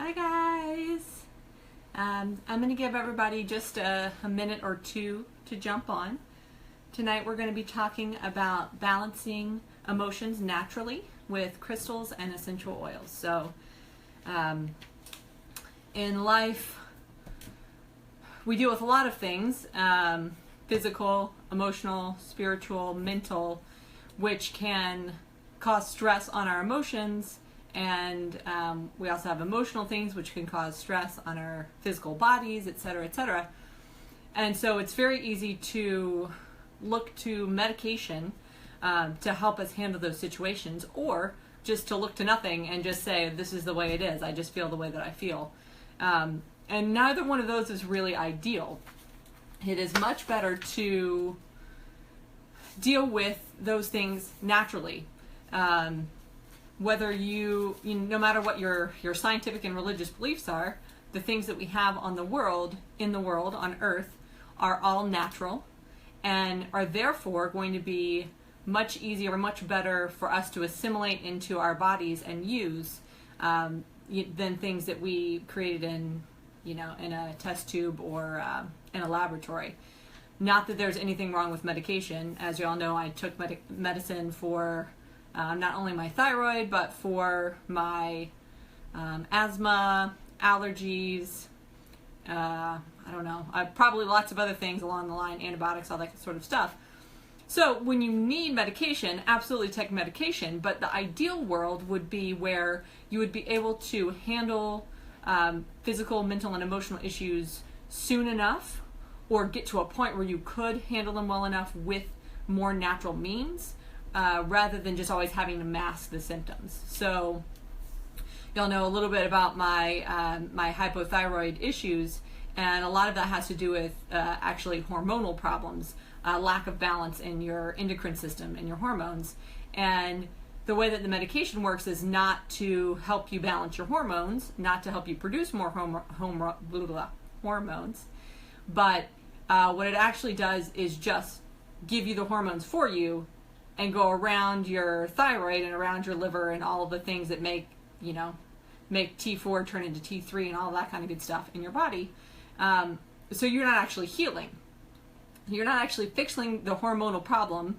Hi guys! I'm going to give everybody just a minute or two to jump on. Tonight we're going to be talking about balancing emotions naturally with crystals and essential oils. So in life we deal with a lot of things, physical, emotional, spiritual, mental, which can cause stress on our emotions. And we also have emotional things which can cause stress on our physical bodies, etc., etc. And so it's very easy to look to medication to help us handle those situations, or just to look to nothing and just say, this is the way it is. I just feel the way that I feel. And neither one of those is really ideal. It is much better to deal with those things naturally. Whether no matter what your scientific and religious beliefs are, the things that we have in the world, on Earth, are all natural and are therefore going to be much easier, much better for us to assimilate into our bodies and use than things that we created in a test tube or in a laboratory. Not that there's anything wrong with medication. As you all know, I took medicine for not only my thyroid, but for my asthma, allergies, probably lots of other things along the line, antibiotics, all that sort of stuff. So when you need medication, absolutely take medication, but the ideal world would be where you would be able to handle physical, mental, and emotional issues soon enough, or get to a point where you could handle them well enough with more natural means, rather than just always having to mask the symptoms. So y'all know a little bit about my my hypothyroid issues, and a lot of that has to do with actually hormonal problems, lack of balance in your endocrine system and your hormones. And the way that the medication works is not to help you balance your hormones, not to help you produce more hormones, but what it actually does is just give you the hormones for you and go around your thyroid and around your liver and all of the things that make T4 turn into T3 and all that kind of good stuff in your body. So you're not actually healing. You're not actually fixing the hormonal problem.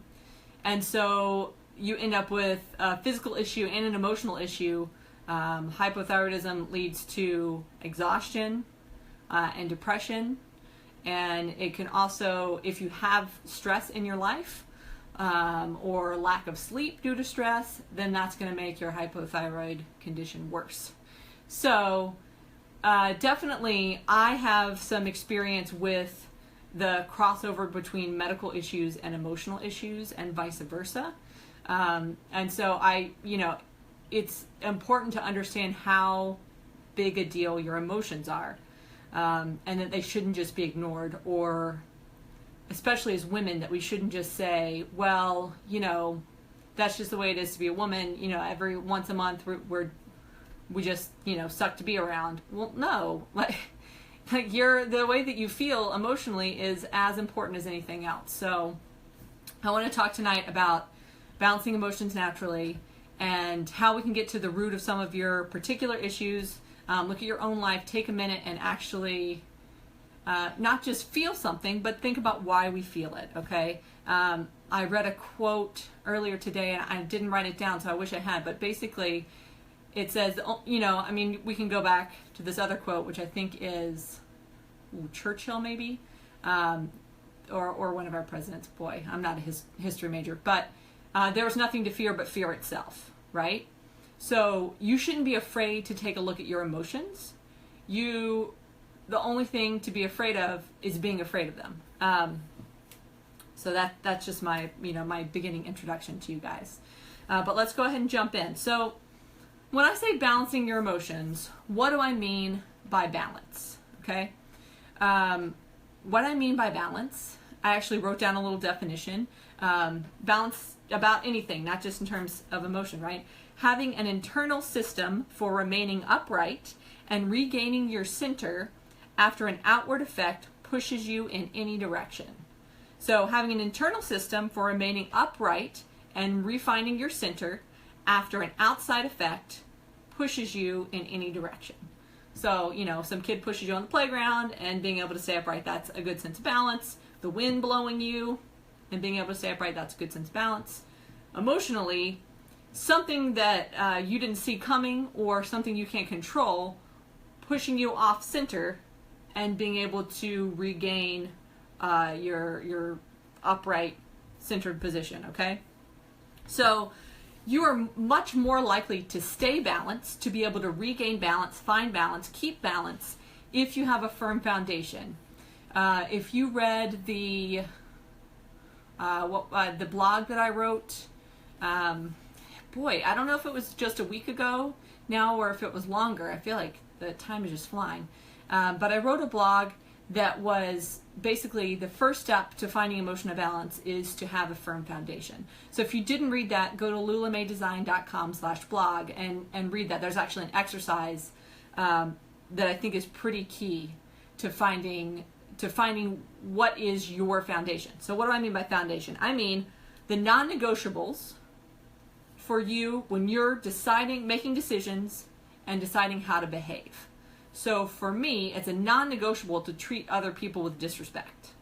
And so you end up with a physical issue and an emotional issue. Hypothyroidism leads to exhaustion and depression. And it can also, if you have stress in your life, or lack of sleep due to stress, then that's going to make your hypothyroid condition worse. So definitely I have some experience with the crossover between medical issues and emotional issues and vice versa. And so it's important to understand how big a deal your emotions are, and that they shouldn't just be ignored, or especially as women, that we shouldn't just say, well, that's just the way it is to be a woman. Every once a month we just, suck to be around. Well, no, like the way that you feel emotionally is as important as anything else. So I want to talk tonight about balancing emotions naturally and how we can get to the root of some of your particular issues. Look at your own life, take a minute and actually not just feel something, but think about why we feel it, okay? I read a quote earlier today, and I didn't write it down, so I wish I had, but basically it says, we can go back to this other quote, which I think is Churchill maybe, or one of our presidents. Boy, I'm not a history major, but there is nothing to fear but fear itself, right? So you shouldn't be afraid to take a look at your emotions. The only thing to be afraid of is being afraid of them. So that's just my my beginning introduction to you guys. But let's go ahead and jump in. So when I say balancing your emotions, what do I mean by balance? Okay. What I mean by balance, I actually wrote down a little definition. Balance about anything, not just in terms of emotion, right? Having an internal system for remaining upright and regaining your center after an outward effect pushes you in any direction. So having an internal system for remaining upright and refining your center after an outside effect pushes you in any direction. So, some kid pushes you on the playground and being able to stay upright, that's a good sense of balance. The wind blowing you and being able to stay upright, that's a good sense of balance. Emotionally, something that you didn't see coming or something you can't control, pushing you off center and being able to regain your upright centered position, okay? So you are much more likely to stay balanced, to be able to regain balance, find balance, keep balance, if you have a firm foundation. If you read the blog that I wrote, I don't know if it was just a week ago now or if it was longer. I feel like the time is just flying. But I wrote a blog that was basically the first step to finding emotional balance is to have a firm foundation. So if you didn't read that, go to lulamaedesign.com/blog and read that. There's actually an exercise that I think is pretty key to finding what is your foundation. So what do I mean by foundation? I mean the non-negotiables for you when you're making decisions and deciding how to behave. So for me, it's a non-negotiable to treat other people with disrespect.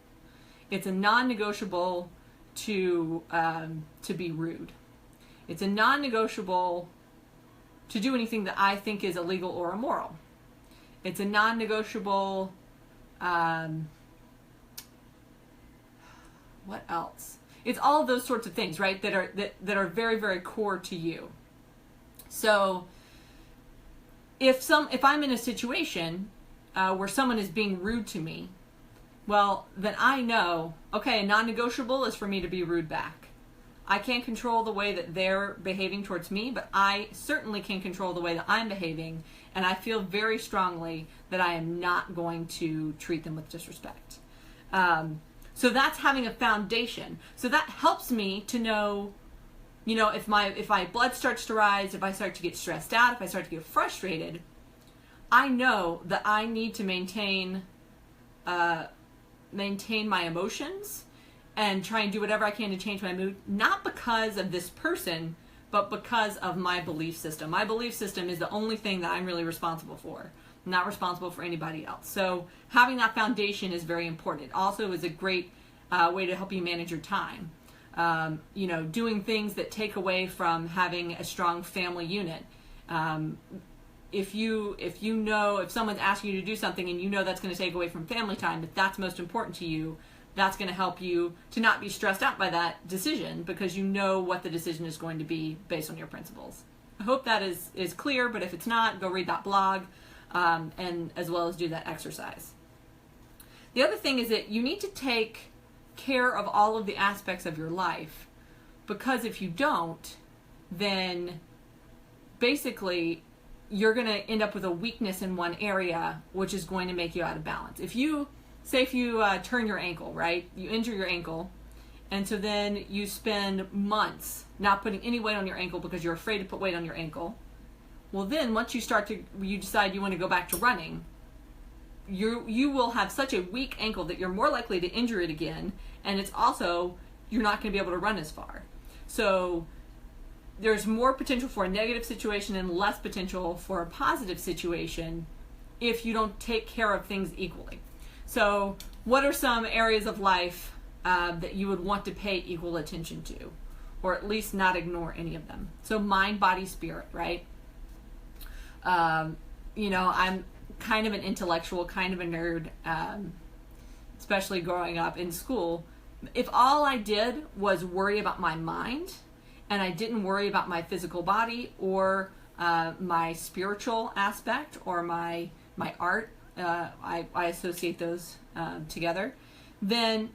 It's a non-negotiable to be rude. It's a non-negotiable to do anything that I think is illegal or immoral. It's a non-negotiable. What else? It's all of those sorts of things, right? That are very, very core to you. So if I'm in a situation where someone is being rude to me, well, then I know, okay, a non-negotiable is for me to be rude back. I can't control the way that they're behaving towards me, but I certainly can control the way that I'm behaving, and I feel very strongly that I am not going to treat them with disrespect. So that's having a foundation. So that helps me to know, if my blood starts to rise, if I start to get stressed out, if I start to get frustrated, I know that I need to maintain my emotions and try and do whatever I can to change my mood, not because of this person, but because of my belief system. My belief system is the only thing that I'm really responsible for. I'm not responsible for anybody else. So having that foundation is very important. It also is a great way to help you manage your time. Doing things that take away from having a strong family unit. If someone's asking you to do something and that's going to take away from family time, if that's most important to you, that's going to help you to not be stressed out by that decision because you know what the decision is going to be based on your principles. I hope that is clear, but if it's not, go read that blog and as well as do that exercise. The other thing is that you need to take care of all of the aspects of your life, because if you don't, then basically you're going to end up with a weakness in one area, which is going to make you out of balance. If you turn your ankle, right? You injure your ankle, and so then you spend months not putting any weight on your ankle because you're afraid to put weight on your ankle. Well, then once you decide you want to go back to running, you will have such a weak ankle that you're more likely to injure it again, and it's also, you're not going to be able to run as far. So there's more potential for a negative situation and less potential for a positive situation if you don't take care of things equally. So what are some areas of life that you would want to pay equal attention to, or at least not ignore any of them? So mind, body, spirit, right? I'm kind of an intellectual, kind of a nerd, especially growing up in school. If all I did was worry about my mind and I didn't worry about my physical body or my spiritual aspect or my art, I associate those together, then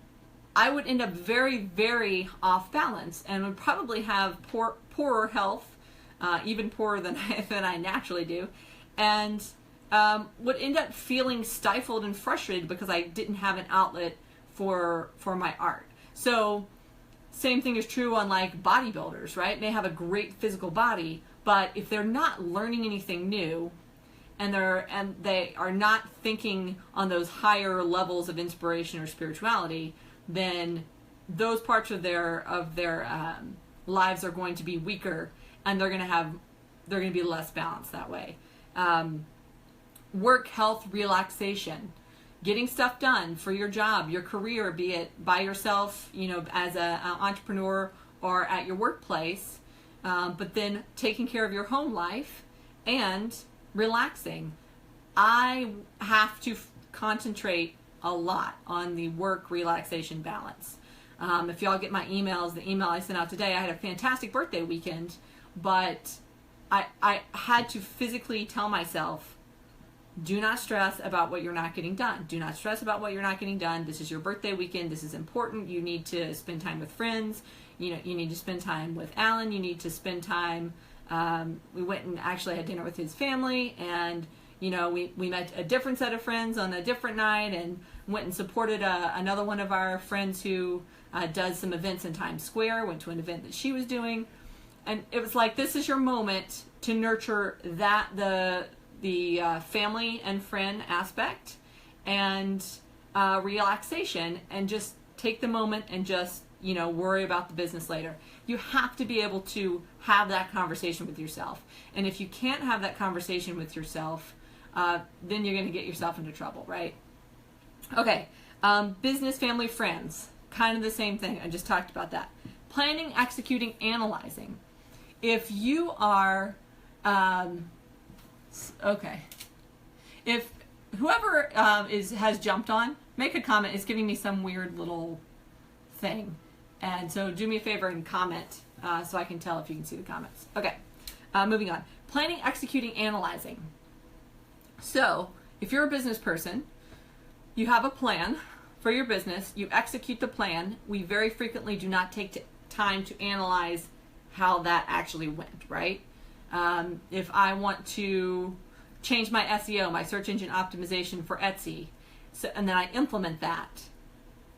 I would end up very, very off balance and would probably have poorer health, even poorer than I naturally do, and would end up feeling stifled and frustrated because I didn't have an outlet for my art. So same thing is true on like bodybuilders, right? They have a great physical body, but if they're not learning anything new and they are not thinking on those higher levels of inspiration or spirituality, then those parts of their lives are going to be weaker, and they're going to be less balanced that way. work, health, relaxation, getting stuff done for your job, your career, be it by yourself, as an entrepreneur or at your workplace, but then taking care of your home life and relaxing. I have to concentrate a lot on the work relaxation balance. If y'all get my emails, the email I sent out today, I had a fantastic birthday weekend, but I had to physically tell myself, do not stress about what you're not getting done. Do not stress about what you're not getting done. This is your birthday weekend. This is important. You need to spend time with friends. You need to spend time with Alan. You need to spend time. We went and actually had dinner with his family, and we met a different set of friends on a different night, and went and supported another one of our friends who does some events in Times Square. Went to an event that she was doing, and it was like, this is your moment to nurture the family and friend aspect and relaxation, and just take the moment and just worry about the business later. You have to be able to have that conversation with yourself, and if you can't have that conversation with yourself, then you're going to get yourself into trouble, right? Okay, business, family, friends, kind of the same thing. I just talked about that. Planning, executing, analyzing. If you are, if whoever has jumped on, make a comment. It's giving me some weird little thing, and so do me a favor and comment so I can tell if you can see the comments. Okay, moving on. Planning, executing, analyzing. So, if you're a business person, you have a plan for your business, you execute the plan. We very frequently do not take time to analyze how that actually went, right? If I want to change my SEO, my search engine optimization for Etsy, and then I implement that,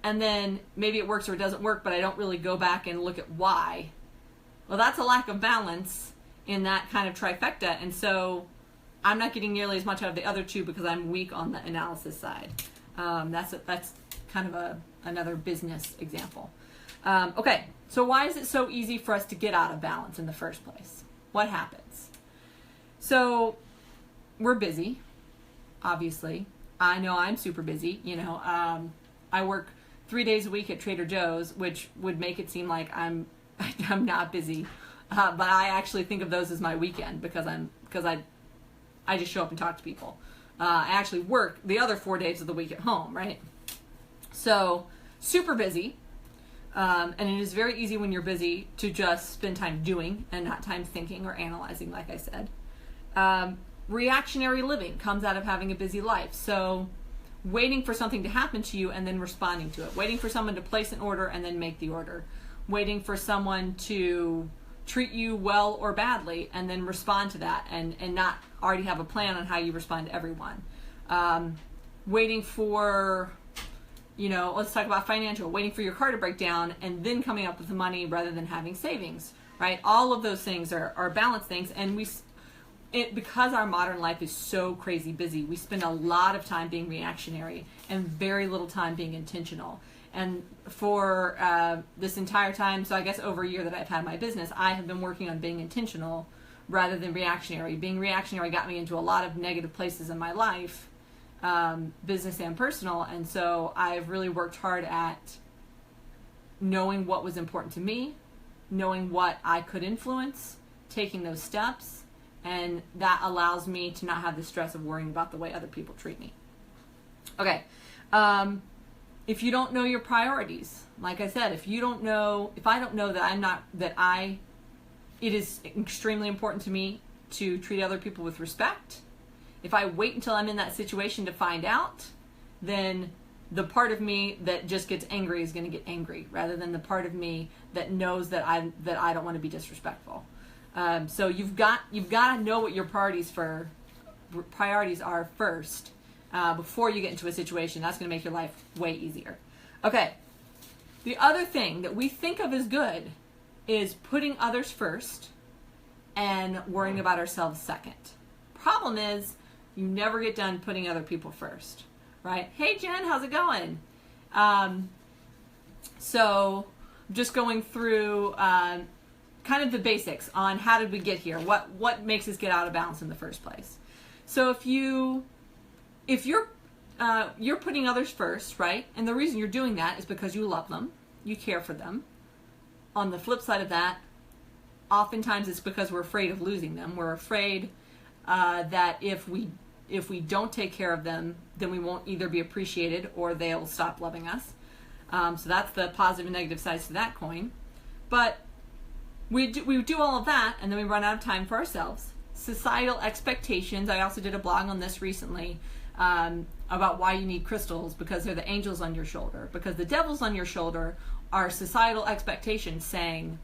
and then maybe it works or it doesn't work, but I don't really go back and look at why. Well, that's a lack of balance in that kind of trifecta, and so I'm not getting nearly as much out of the other two because I'm weak on the analysis side. That's kind of another business example. Okay, so why is it so easy for us to get out of balance in the first place? What happens? So we're busy, obviously. I know I'm super busy. I work 3 days a week at Trader Joe's, which would make it seem like I'm not busy, but I actually think of those as my weekend because I just show up and talk to people. I actually work the other 4 days of the week at home, right? So, super busy. And it is very easy when you're busy to just spend time doing and not time thinking or analyzing, like I said. Reactionary living comes out of having a busy life. So, waiting for something to happen to you and then responding to it. Waiting for someone to place an order and then make the order. Waiting for someone to treat you well or badly and then respond to that and not already have a plan on how you respond to everyone. Waiting for, let's talk about financial, waiting for your car to break down and then coming up with the money rather than having savings, right? All of those things are balance things, and because our modern life is so crazy busy, we spend a lot of time being reactionary and very little time being intentional. And for this entire time, so I guess over a year that I've had my business, I have been working on being intentional rather than reactionary. Being reactionary got me into a lot of negative places in my life, business and personal, and so I've really worked hard at knowing what was important to me, knowing what I could influence, taking those steps, and that allows me to not have the stress of worrying about the way other people treat me. Okay. If you don't know your priorities, like I said, if I don't know that it is extremely important to me to treat other people with respect, if I wait until I'm in that situation to find out, then the part of me that just gets angry is going to get angry rather than the part of me that knows that I don't want to be disrespectful. So you've got to know what your priorities are first. Before you get into a situation. That's going to make your life way easier. Okay, the other thing that we think of as good is putting others first and worrying about ourselves second. Problem is, you never get done putting other people first, right? Hey Jen, how's it going? So just going through kind of the basics on how did we get here? What makes us get out of balance in the first place? So if you if you're putting others first, right? And the reason you're doing that is because you love them, you care for them. On the flip side of that, oftentimes it's because we're afraid of losing them. We're afraid that if we don't take care of them, then we won't either be appreciated or they'll stop loving us. So that's the positive and negative sides to that coin. But we do all of that, and then we run out of time for ourselves. Societal expectations. I also did a blog on this recently about why you need crystals, because they're the angels on your shoulder. Because the devils on your shoulder are societal expectations saying,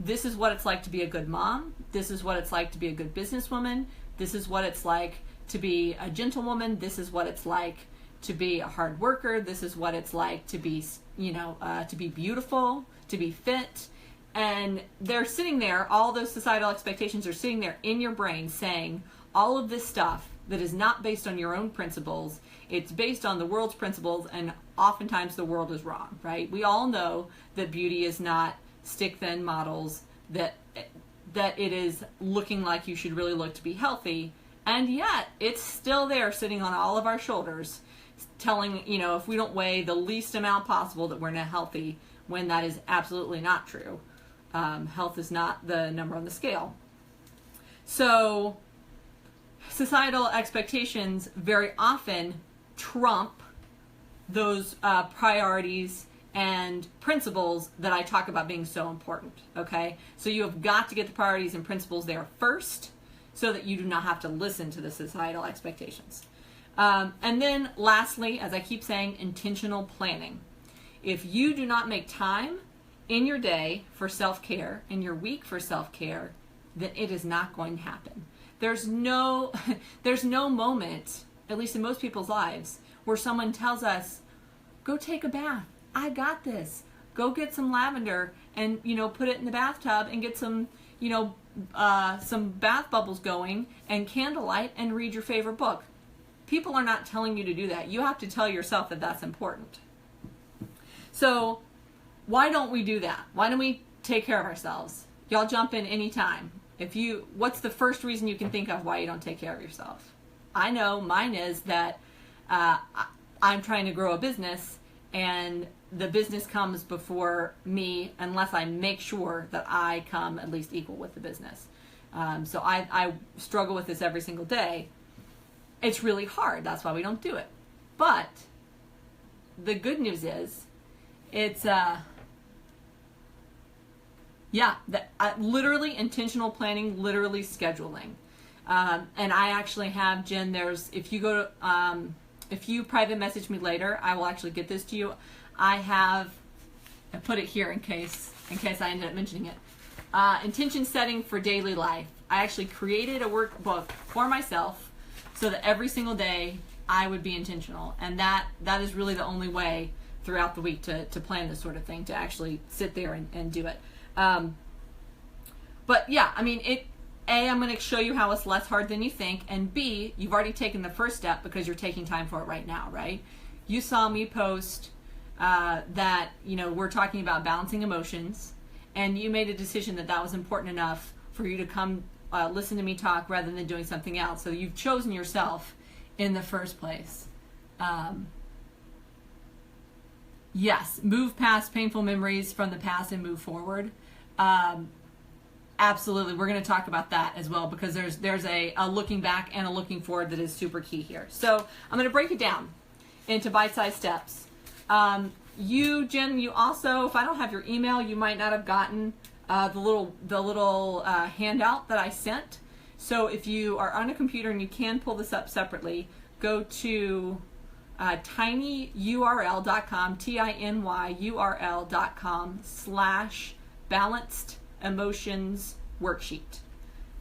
this is what it's like to be a good mom. This is what it's like to be a good businesswoman. This is what it's like to be a gentlewoman. This is what it's like to be a hard worker. This is what it's like to be, to be beautiful, to be fit. And they're sitting there, all those societal expectations are sitting there in your brain saying all of this stuff that is not based on your own principles. It's based on the world's principles, and oftentimes the world is wrong, right? We all know that beauty is not stick-thin models, that it is looking like you should really look to be healthy, and yet it's still there sitting on all of our shoulders telling, if we don't weigh the least amount possible that we're not healthy, when that is absolutely not true. Health is not the number on the scale. So societal expectations very often trump those priorities and principles that I talk about being so important, okay? So you have got to get the priorities and principles there first so that you do not have to listen to the societal expectations. And then lastly, as I keep saying, intentional planning. If you do not make time in your day for self-care, in your week for self-care, then it is not going to happen. There's no moment, at least in most people's lives, where someone tells us, go take a bath. I got this. Go get some lavender and, put it in the bathtub and get some bath bubbles going and candlelight and read your favorite book. People are not telling you to do that. You have to tell yourself that that's important. So why don't we do that? Why don't we take care of ourselves? Y'all jump in anytime. What's the first reason you can think of why you don't take care of yourself? I know mine is that I'm trying to grow a business, and the business comes before me unless I make sure that I come at least equal with the business. So I struggle with this every single day. It's really hard. That's why we don't do it. But the good news is, it's literally intentional planning, literally scheduling. And I actually have, Jen, if you private message me later, I will actually get this to you. I put it here in case I ended up mentioning it. Intention setting for daily life. I actually created a workbook for myself so that every single day I would be intentional. And that is really the only way throughout the week to plan this sort of thing, to actually sit there and do it. But yeah, I mean, I'm going to show you how it's less hard than you think, and B, you've already taken the first step because you're taking time for it right now, right? You saw me post that, we're talking about balancing emotions, and you made a decision that was important enough for you to come listen to me talk rather than doing something else. So you've chosen yourself in the first place. Yes, move past painful memories from the past and move forward. Absolutely, we're going to talk about that as well, because there's a looking back and a looking forward that is super key here. So I'm going to break it down into bite-sized steps. Jen, you also, if I don't have your email, you might not have gotten the little handout that I sent. So if you are on a computer and you can pull this up separately, go to tinyurl.com, tinyurl.com/balanced emotions worksheet.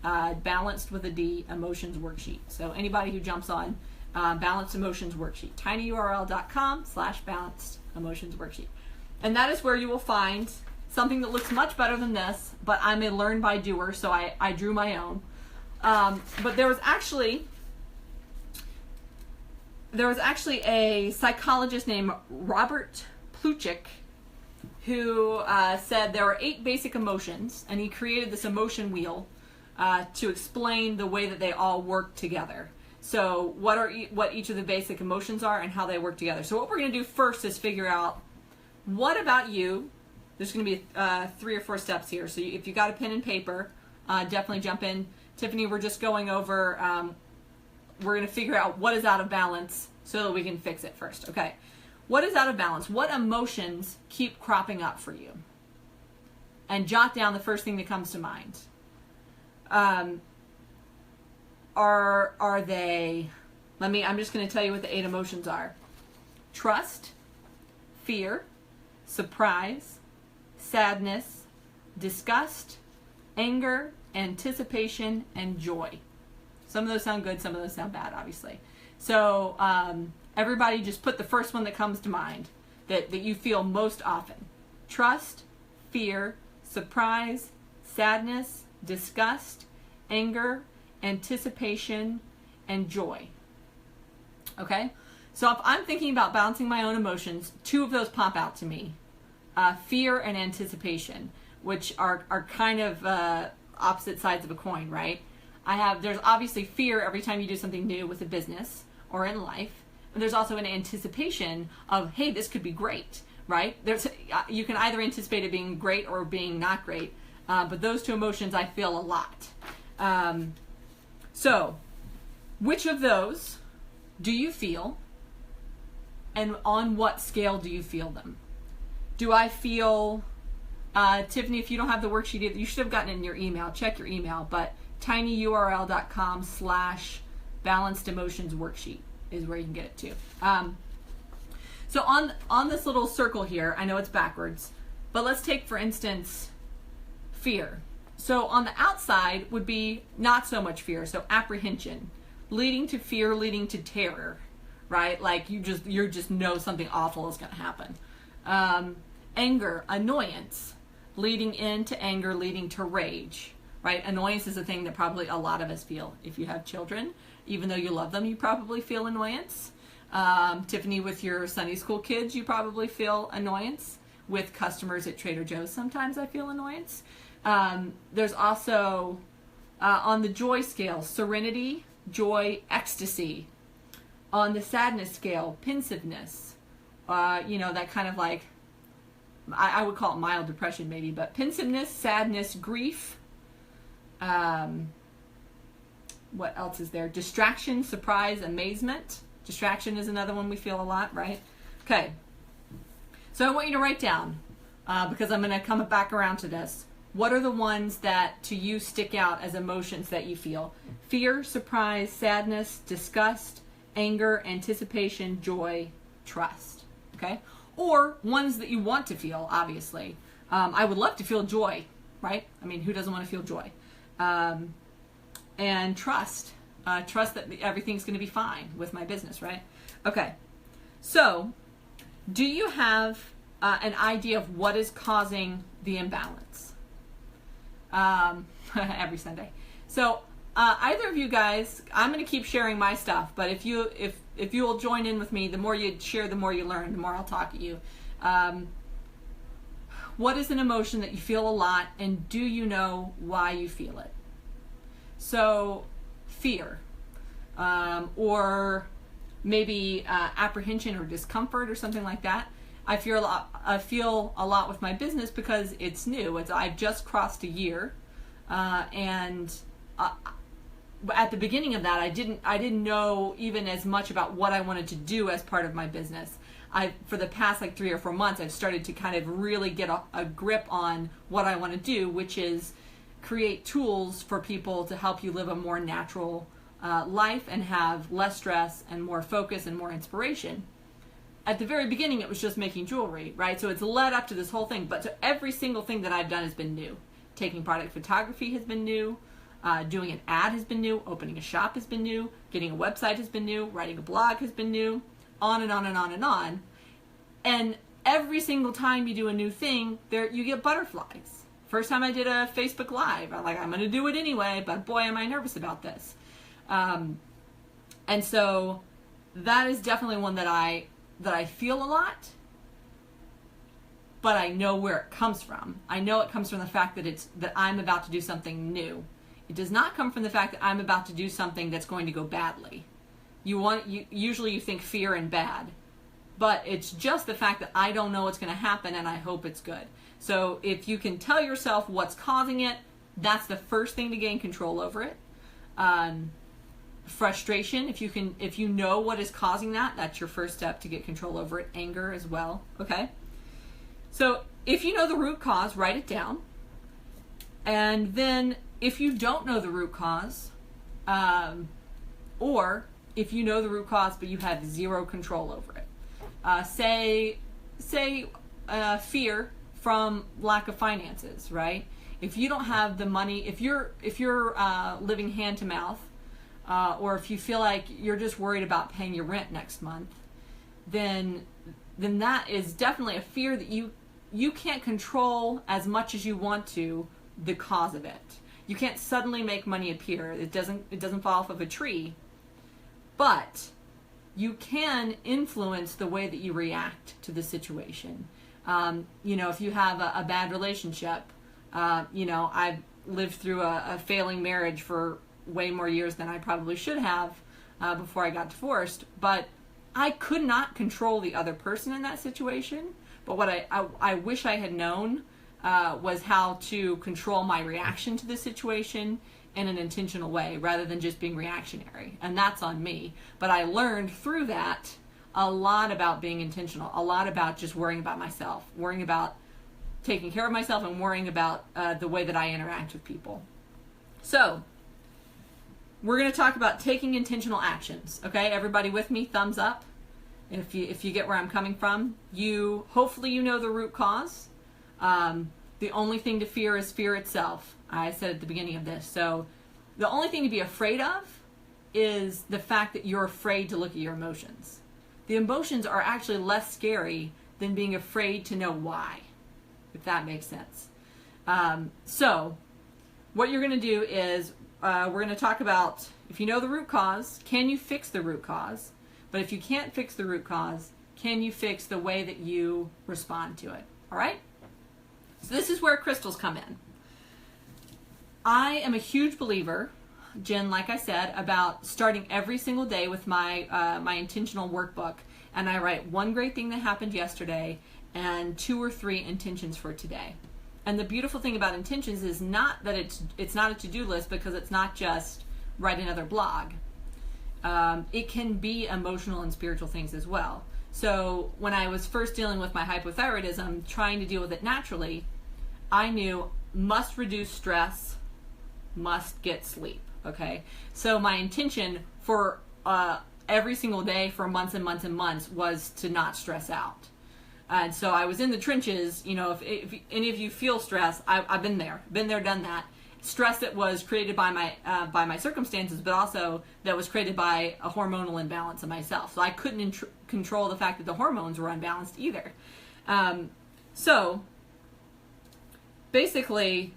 Balanced with a D, emotions worksheet. So anybody who jumps on balanced emotions worksheet, tinyurl.com/balanced emotions worksheet. And that is where you will find something that looks much better than this, but I'm a learn by doer, so I drew my own. But there was actually a psychologist named Robert Plutchik who said there are 8 basic emotions, and he created this emotion wheel to explain the way that they all work together. So what each of the basic emotions are and how they work together. So what we're going to do first is figure out, what about you? There's going to be 3 or 4 steps here. So if you got a pen and paper, definitely jump in. Tiffany, we're just going over, we're going to figure out what is out of balance so that we can fix it first. Okay. What is out of balance? What emotions keep cropping up for you? And jot down the first thing that comes to mind. Are they, I'm just going to tell you what the 8 emotions are. Trust, fear, surprise, sadness, disgust, anger, anticipation, and joy. Some of those sound good, some of those sound bad, obviously. So everybody just put the first one that comes to mind that you feel most often. Trust, fear, surprise, sadness, disgust, anger, anticipation, and joy. Okay? So if I'm thinking about balancing my own emotions, 2 of those pop out to me. Fear and anticipation, which are kind of opposite sides of a coin, right? There's obviously fear every time you do something new with a business or in life. And there's also an anticipation of, hey, this could be great, right? You can either anticipate it being great or being not great. But those 2 emotions I feel a lot. So, which of those do you feel, and on what scale do you feel them? Do I feel, Tiffany, if you don't have the worksheet, you should have gotten it in your email. Check your email, but tinyurl.com/balanced emotions worksheet is where you can get it to. So on this little circle here, I know it's backwards, but let's take, for instance, fear. So on the outside would be not so much fear, so apprehension, leading to fear, leading to terror, right? Like you just know something awful is going to happen. Anger, annoyance, leading into anger, leading to rage, right? Annoyance is a thing that probably a lot of us feel. If you have children, even though you love them, you probably feel annoyance. Tiffany, with your Sunday school kids, you probably feel annoyance. With customers at Trader Joe's, sometimes I feel annoyance. There's also, on the joy scale, serenity, joy, ecstasy. On the sadness scale, pensiveness. That kind of like, I would call it mild depression maybe, but pensiveness, sadness, grief. What else is there? Distraction, surprise, amazement. Distraction is another one we feel a lot, right? Okay. So I want you to write down, because I'm going to come back around to this. What are the ones that to you stick out as emotions that you feel? Fear, surprise, sadness, disgust, anger, anticipation, joy, trust. Okay? Or ones that you want to feel, obviously. I would love to feel joy, right? I mean, who doesn't want to feel joy? And trust. Trust that everything's going to be fine with my business, right? Okay. So, do you have an idea of what is causing the imbalance? Every Sunday. So, either of you guys, I'm going to keep sharing my stuff, but if you will join in with me, the more you share, the more you learn, the more I'll talk at you. What is an emotion that you feel a lot, and do you know why you feel it? So, fear, or maybe apprehension or discomfort or something like that. I feel a lot with my business because it's new. I've just crossed a year, and at the beginning of that, I didn't know even as much about what I wanted to do as part of my business. For the past 3 or 4 months, I've started to kind of really get a grip on what I want to do, which is create tools for people to help you live a more natural life and have less stress and more focus and more inspiration. At the very beginning, it was just making jewelry, right? So it's led up to this whole thing. But so every single thing that I've done has been new. Taking product photography has been new. Doing an ad has been new. Opening a shop has been new. Getting a website has been new. Writing a blog has been new. On and on and on and on. And every single time you do a new thing, you get butterflies. First time I did a Facebook Live, I'm going to do it anyway, but boy, am I nervous about this. And so that is definitely one that I feel a lot, but I know where it comes from. I know it comes from the fact that I'm about to do something new. It does not come from the fact that I'm about to do something that's going to go badly. Usually you think fear and bad, but it's just the fact that I don't know what's going to happen and I hope it's good. So if you can tell yourself what's causing it, that's the first thing to gain control over it. Frustration, if you know what is causing that, that's your first step to get control over it. Anger as well. Okay. So if you know the root cause, write it down. And then if you don't know the root cause, or if you know the root cause but you have zero control over it, say fear from lack of finances, right? If you don't have the money, if you're living hand to mouth, or if you feel like you're just worried about paying your rent next month, then that is definitely a fear that you can't control as much as you want to the cause of it. You can't suddenly make money appear. It doesn't fall off of a tree. But you can influence the way that you react to the situation. If you have a bad relationship, I've lived through a failing marriage for way more years than I probably should have before I got divorced. But I could not control the other person in that situation. But what I wish I had known was how to control my reaction to the situation in an intentional way rather than just being reactionary. And that's on me. But I learned through that a lot about being intentional, a lot about just worrying about myself, worrying about taking care of myself, and worrying about the way that I interact with people. So we're going to talk about taking intentional actions. Okay, everybody with me? Thumbs up if you get where I'm coming from. Hopefully you know the root cause. The only thing to fear is fear itself. I said at the beginning of this. So the only thing to be afraid of is the fact that you're afraid to look at your emotions. The emotions are actually less scary than being afraid to know why, if that makes sense. So what you're going to do is we're going to talk about, if you know the root cause, can you fix the root cause? But if you can't fix the root cause, can you fix the way that you respond to it? All right? So this is where crystals come in. I am a huge believer, Jen, like I said, about starting every single day with my my intentional workbook, and I write one great thing that happened yesterday and 2 or 3 intentions for today. And the beautiful thing about intentions is not that it's not a to-do list, because it's not just write another blog. It can be emotional and spiritual things as well. So when I was first dealing with my hypothyroidism, trying to deal with it naturally, I knew must reduce stress, must get sleep. Okay, so my intention for every single day for months and months and months was to not stress out. And so I was in the trenches. If any of you feel stress, I've been there, done that. Stress that was created by my circumstances, but also that was created by a hormonal imbalance in myself. So I couldn't control the fact that the hormones were unbalanced either. So basically,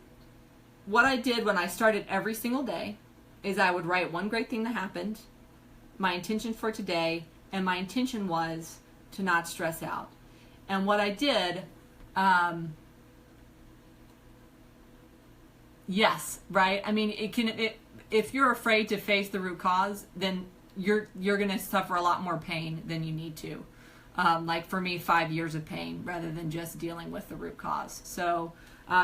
what I did when I started every single day is I would write one great thing that happened, my intention for today, and my intention was to not stress out. And what I did, yes, right? I mean, if you're afraid to face the root cause, then you're going to suffer a lot more pain than you need to. Like for me, 5 years of pain rather than just dealing with the root cause. So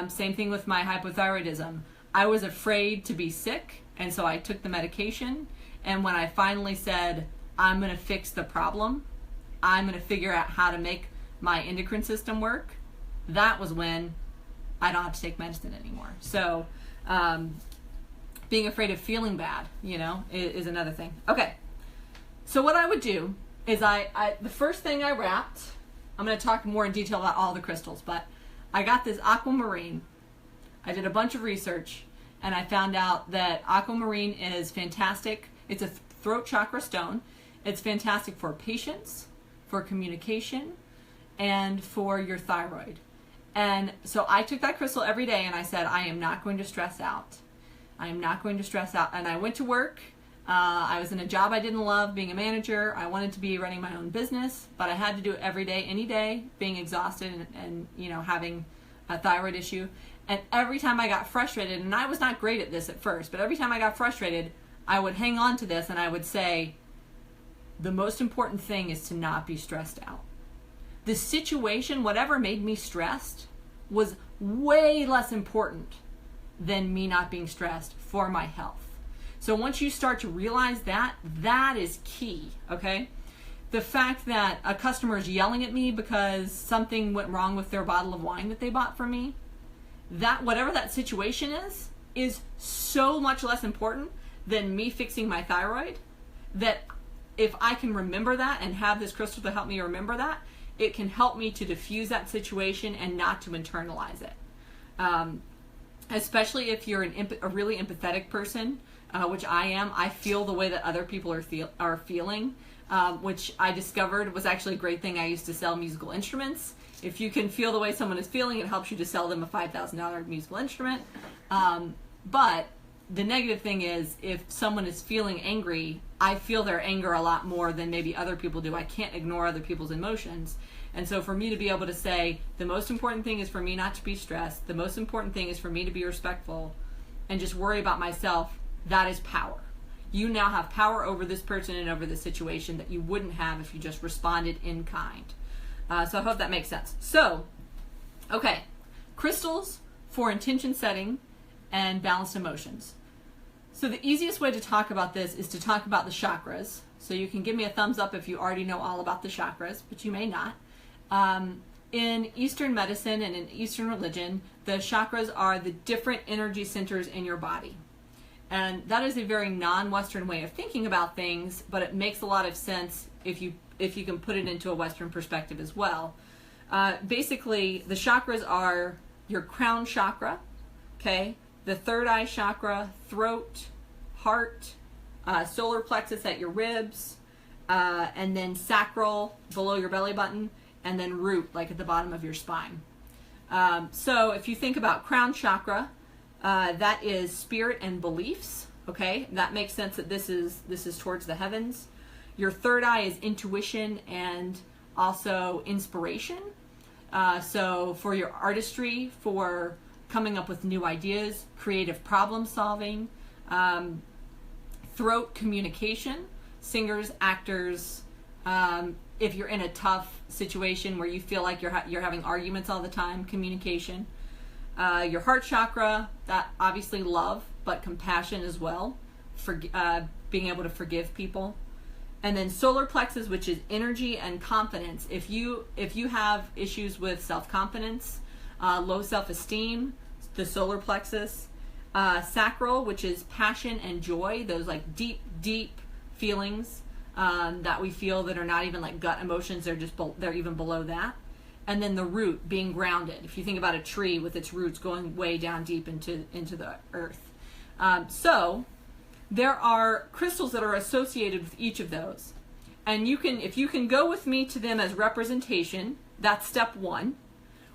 same thing with my hypothyroidism. I was afraid to be sick, and so I took the medication. And when I finally said, I'm going to fix the problem, I'm going to figure out how to make my endocrine system work, that was when I don't have to take medicine anymore. So being afraid of feeling bad, is another thing. Okay, so what I would do is the first thing I wrapped, I'm going to talk more in detail about all the crystals, but I got this aquamarine. I did a bunch of research, and I found out that aquamarine is fantastic. It's a throat chakra stone. It's fantastic for patience, for communication, and for your thyroid. And so I took that crystal every day, and I said, I am not going to stress out. I am not going to stress out. And I went to work. I was in a job I didn't love, being a manager. I wanted to be running my own business, but I had to do it every day, any day, being exhausted and having a thyroid issue. And every time I got frustrated, and I was not great at this at first, but every time I got frustrated, I would hang on to this and I would say, the most important thing is to not be stressed out. The situation, whatever made me stressed, was way less important than me not being stressed for my health. So once you start to realize that, that is key, okay? The fact that a customer is yelling at me because something went wrong with their bottle of wine that they bought from me, that whatever that situation is so much less important than me fixing my thyroid, that if I can remember that and have this crystal to help me remember that, it can help me to diffuse that situation and not to internalize it. Especially if you're a really empathetic person, which I am. I feel the way that other people are feeling, which I discovered was actually a great thing. I used to sell musical instruments. If you can feel the way someone is feeling, it helps you to sell them a $5,000 musical instrument. But the negative thing is, if someone is feeling angry, I feel their anger a lot more than maybe other people do. I can't ignore other people's emotions. And so for me to be able to say, the most important thing is for me not to be stressed, the most important thing is for me to be respectful, and just worry about myself, that is power. You now have power over this person and over the situation that you wouldn't have if you just responded in kind. So I hope that makes sense. So, okay, crystals for intention setting and balanced emotions. So the easiest way to talk about this is to talk about the chakras. So you can give me a thumbs up if you already know all about the chakras, but you may not. In Eastern medicine and in Eastern religion, the chakras are the different energy centers in your body. And that is a very non-Western way of thinking about things, but it makes a lot of sense if you can put it into a Western perspective as well. Basically, the chakras are your crown chakra, okay, the third eye chakra, throat, heart, solar plexus at your ribs, and then sacral below your belly button, and then root, like at the bottom of your spine. So if you think about crown chakra, that is spirit and beliefs, okay? That makes sense that this is towards the heavens. Your third eye is intuition and also inspiration. So for your artistry, for coming up with new ideas, creative problem solving, throat communication, singers, actors, if you're in a tough situation where you feel like you're having arguments all the time, communication. Your heart chakra, that obviously love, but compassion as well, being able to forgive people. And then solar plexus, which is energy and confidence. If you have issues with self-confidence, low self-esteem, the solar plexus. Sacral, which is passion and joy, those like deep feelings that we feel that are not even like gut emotions, they're even below that. And then the root, being grounded. If you think about a tree with its roots going way down deep into the earth. So there are crystals that are associated with each of those. And if you can go with me to them as representation, that's step one.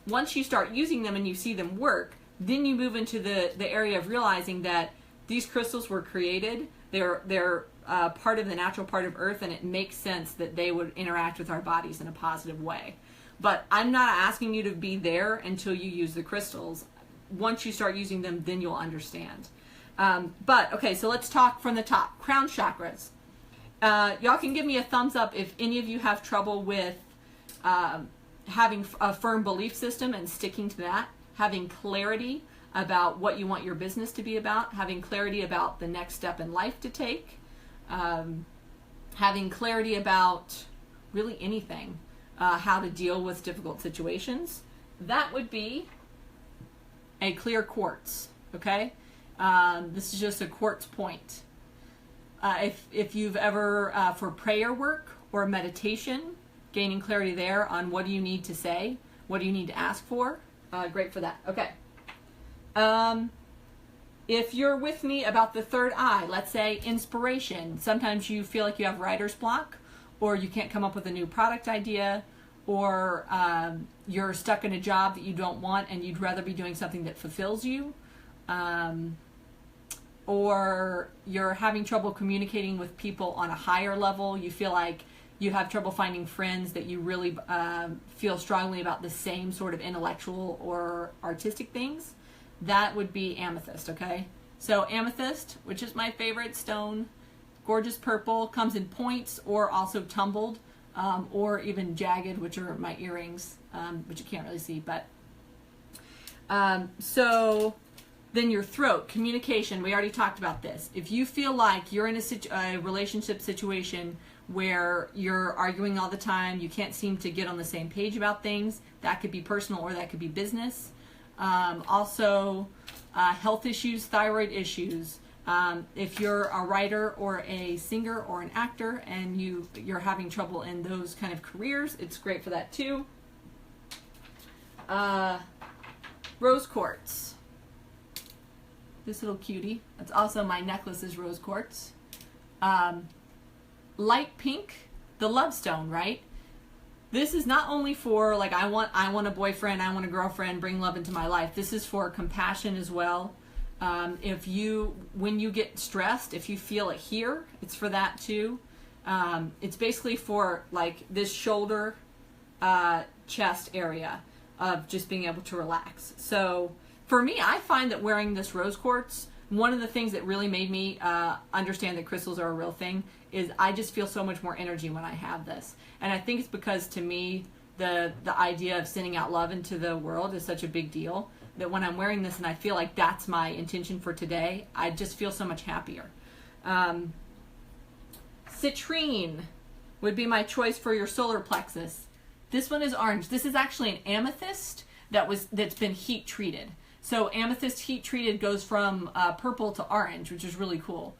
Once you start using them and you see them work, then you move into the area of realizing that these crystals were created. They're part of the natural part of Earth, and it makes sense that they would interact with our bodies in a positive way. But I'm not asking you to be there until you use the crystals. Once you start using them, then you'll understand. But okay, so let's talk from the top. Crown chakras. Y'all can give me a thumbs up if any of you have trouble with having a firm belief system and sticking to that, having clarity about what you want your business to be about, having clarity about the next step in life to take, having clarity about really anything, how to deal with difficult situations. That would be a clear quartz, okay? This is just a quartz point. If you've ever, for prayer work or meditation, gaining clarity there on what do you need to say, what do you need to ask for, great for that. Okay. If you're with me about the third eye, let's say inspiration. Sometimes you feel like you have writer's block, or you can't come up with a new product idea, or you're stuck in a job that you don't want and you'd rather be doing something that fulfills you. Or you're having trouble communicating with people on a higher level. You feel like you have trouble finding friends that you really feel strongly about the same sort of intellectual or artistic things. That would be amethyst, okay? So amethyst, which is my favorite stone, Gorgeous purple, comes in points or also tumbled, or even jagged, which are my earrings, which you can't really see. But so then your throat, communication, we already talked about this. If you feel like you're in a relationship situation where you're arguing all the time, you can't seem to get on the same page about things, that could be personal or that could be business. Also, health issues, thyroid issues. If you're a writer or a singer or an actor and you're having trouble in those kind of careers, it's great for that too. Rose quartz. This little cutie. That's also my necklace is rose quartz. Light pink, the love stone, right? This is not only for like I want a boyfriend, I want a girlfriend, bring love into my life. This is for compassion as well. When you get stressed, if you feel it here, it's for that too. It's basically for like this shoulder, chest area of just being able to relax. So for me, I find that wearing this rose quartz, one of the things that really made me understand that crystals are a real thing is I just feel so much more energy when I have this. And I think it's because to me, the idea of sending out love into the world is such a big deal that when I'm wearing this and I feel like that's my intention for today, I just feel so much happier. Citrine would be my choice for your solar plexus. This one is orange. This is actually an amethyst that's been heat treated. So amethyst heat treated goes from purple to orange, which is really cool.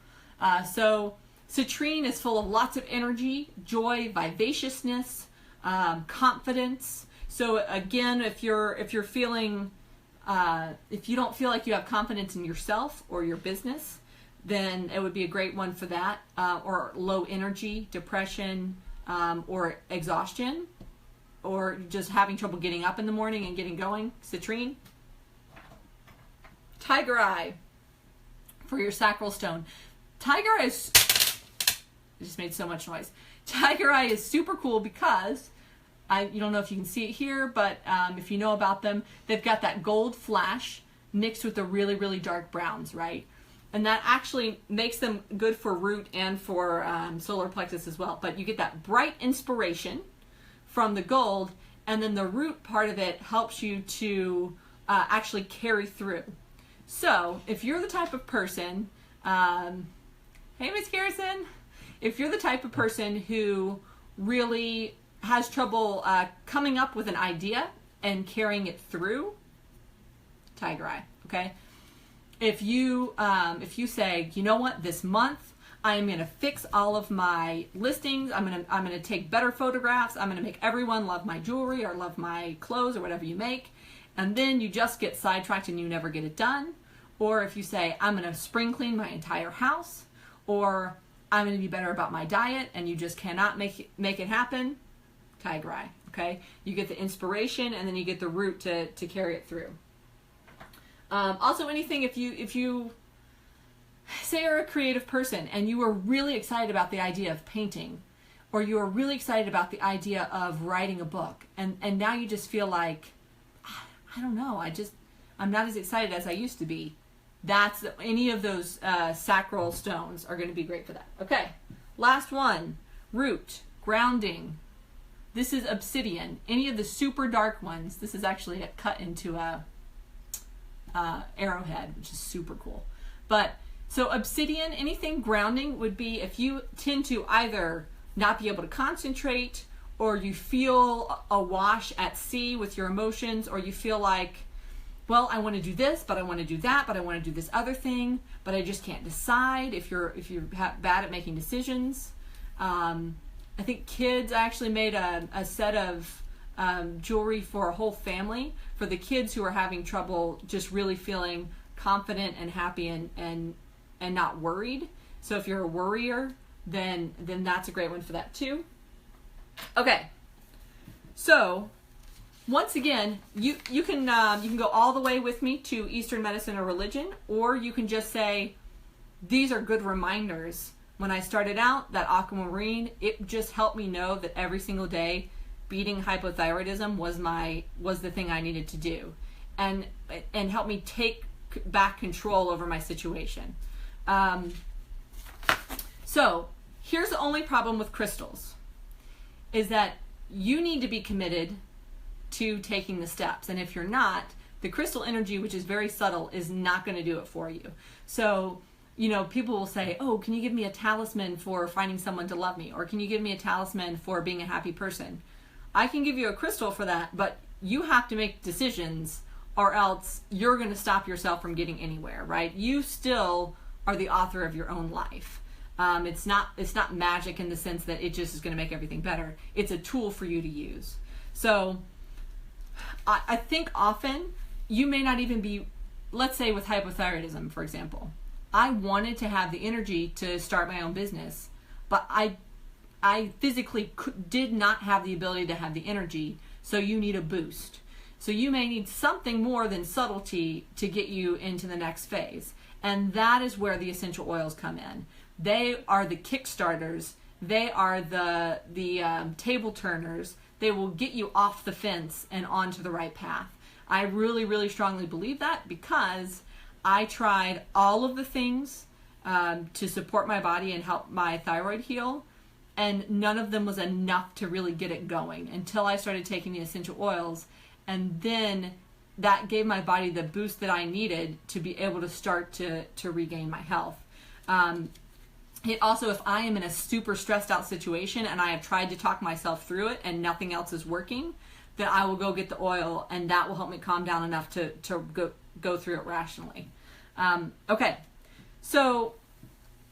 So citrine is full of lots of energy, joy, vivaciousness, confidence. So again, if you're feeling, if you don't feel like you have confidence in yourself or your business, then it would be a great one for that. Or low energy, depression, or exhaustion, or just having trouble getting up in the morning and getting going. Citrine. Tiger eye for your sacral stone. Tiger eye is, it just made so much noise. Tiger eye is super cool because you don't know if you can see it here, but if you know about them, they've got that gold flash mixed with the really, really dark browns, right? And that actually makes them good for root and for solar plexus as well. But you get that bright inspiration from the gold, and then the root part of it helps you to actually carry through. So if you're the type of person, hey Miss Garrison, if you're the type of person who really has trouble coming up with an idea and carrying it through, tiger eye, okay? If you say, you know what, this month I am gonna fix all of my listings, I'm gonna take better photographs, I'm gonna make everyone love my jewelry or love my clothes or whatever you make, and then you just get sidetracked and you never get it done. Or if you say, I'm gonna spring clean my entire house, or I'm gonna be better about my diet, and you just cannot make it happen, tiger eye, okay? You get the inspiration and then you get the root to carry it through. Also anything, if you say you're a creative person and you are really excited about the idea of painting, or you are really excited about the idea of writing a book, and now you just feel like, I don't know, I'm not as excited as I used to be. Any of those sacral stones are going to be great for that. Okay, last one, root, grounding. This is obsidian. Any of the super dark ones. This is actually cut into a arrowhead, which is super cool. But so obsidian, anything grounding would be if you tend to either not be able to concentrate, or you feel awash at sea with your emotions, or you feel like, well, I want to do this, but I want to do that, but I want to do this other thing, but I just can't decide. If you're bad at making decisions, I think kids actually made a set of jewelry for a whole family for the kids who are having trouble just really feeling confident and happy and not worried. So if you're a worrier, then that's a great one for that too. Okay, so once again, you can go all the way with me to Eastern medicine or religion, or you can just say, these are good reminders. When I started out, that aquamarine, it just helped me know that every single day beating hypothyroidism was the thing I needed to do, and help me take back control over my situation. So here's the only problem with crystals, is that you need to be committed to taking the steps. And if you're not, the crystal energy, which is very subtle, is not going to do it for you. So, you know, people will say, oh, can you give me a talisman for finding someone to love me? Or can you give me a talisman for being a happy person? I can give you a crystal for that, but you have to make decisions, or else you're going to stop yourself from getting anywhere, right? You still are the author of your own life. It's not magic in the sense that it just is going to make everything better. It's a tool for you to use. So I think often you may not even be, let's say with hypothyroidism, for example. I wanted to have the energy to start my own business, but I physically did not have the ability to have the energy, so you need a boost. So you may need something more than subtlety to get you into the next phase. And that is where the essential oils come in. They are the kickstarters. They are the table turners. They will get you off the fence and onto the right path. I really, really strongly believe that, because I tried all of the things to support my body and help my thyroid heal, and none of them was enough to really get it going until I started taking the essential oils. And then that gave my body the boost that I needed to be able to start to regain my health. It also, if I am in a super stressed out situation and I have tried to talk myself through it and nothing else is working, then I will go get the oil, and that will help me calm down enough to go through it rationally. Okay, so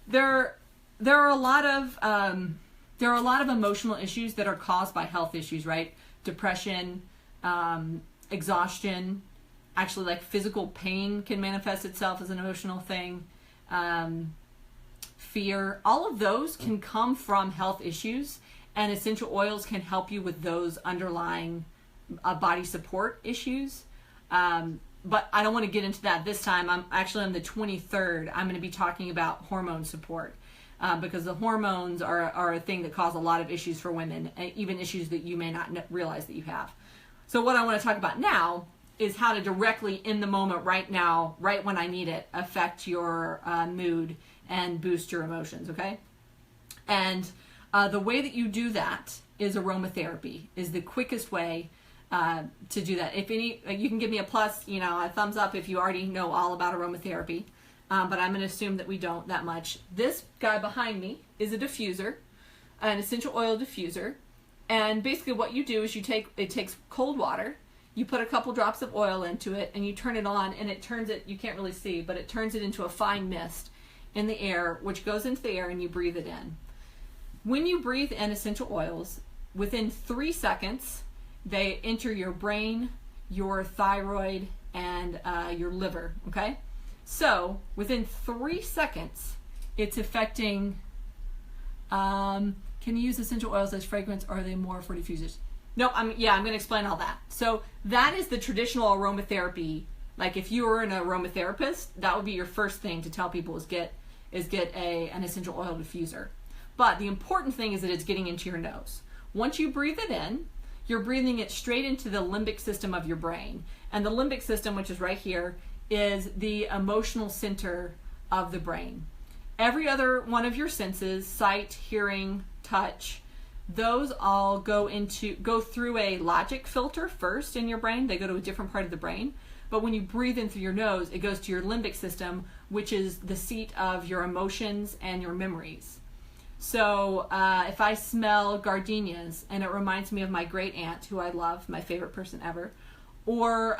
there are a lot of emotional issues that are caused by health issues, right? Depression, exhaustion, actually like physical pain can manifest itself as an emotional thing. Fear, all of those can come from health issues, and essential oils can help you with those underlying body support issues. But I don't want to get into that this time. I'm actually on the 23rd. I'm going to be talking about hormone support, because the hormones are a thing that cause a lot of issues for women, even issues that you may not realize that you have. So what I want to talk about now is how to directly, in the moment, right now, right when I need it, affect your mood and boost your emotions, okay? And the way that you do that is aromatherapy, is the quickest way to do that. If any, you can give me a plus, a thumbs up if you already know all about aromatherapy, but I'm going to assume that we don't that much. This guy behind me is a diffuser, an essential oil diffuser, and basically what you do is it takes cold water, you put a couple drops of oil into it, and you turn it on, and it turns it, you can't really see, but it turns it into a fine mist in the air, which goes into the air, and you breathe it in. When you breathe in essential oils, within 3 seconds, they enter your brain, your thyroid, and your liver, okay? So, within 3 seconds, it's affecting, can you use essential oils as fragrance, or are they more for diffusers? No, I'm going to explain all that. So, that is the traditional aromatherapy. Like, if you were an aromatherapist, that would be your first thing to tell people is get an essential oil diffuser. But the important thing is that it's getting into your nose. Once you breathe it in, you're breathing it straight into the limbic system of your brain. And the limbic system, which is right here, is the emotional center of the brain. Every other one of your senses, sight, hearing, touch, those all go through a logic filter first in your brain. They go to a different part of the brain. But when you breathe in through your nose, it goes to your limbic system, which is the seat of your emotions and your memories. So if I smell gardenias and it reminds me of my great aunt, who I love, my favorite person ever, or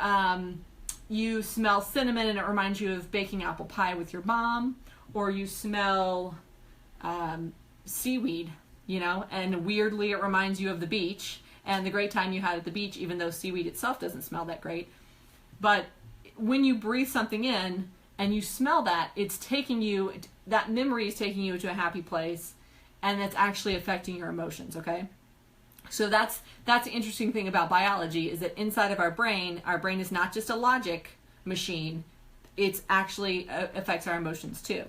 you smell cinnamon and it reminds you of baking apple pie with your mom, or you smell seaweed, and weirdly it reminds you of the beach and the great time you had at the beach, even though seaweed itself doesn't smell that great. But when you breathe something in and you smell that, that memory is taking you to a happy place, and that's actually affecting your emotions, okay? So that's the interesting thing about biology, is that inside of our brain is not just a logic machine, it's actually affects our emotions too.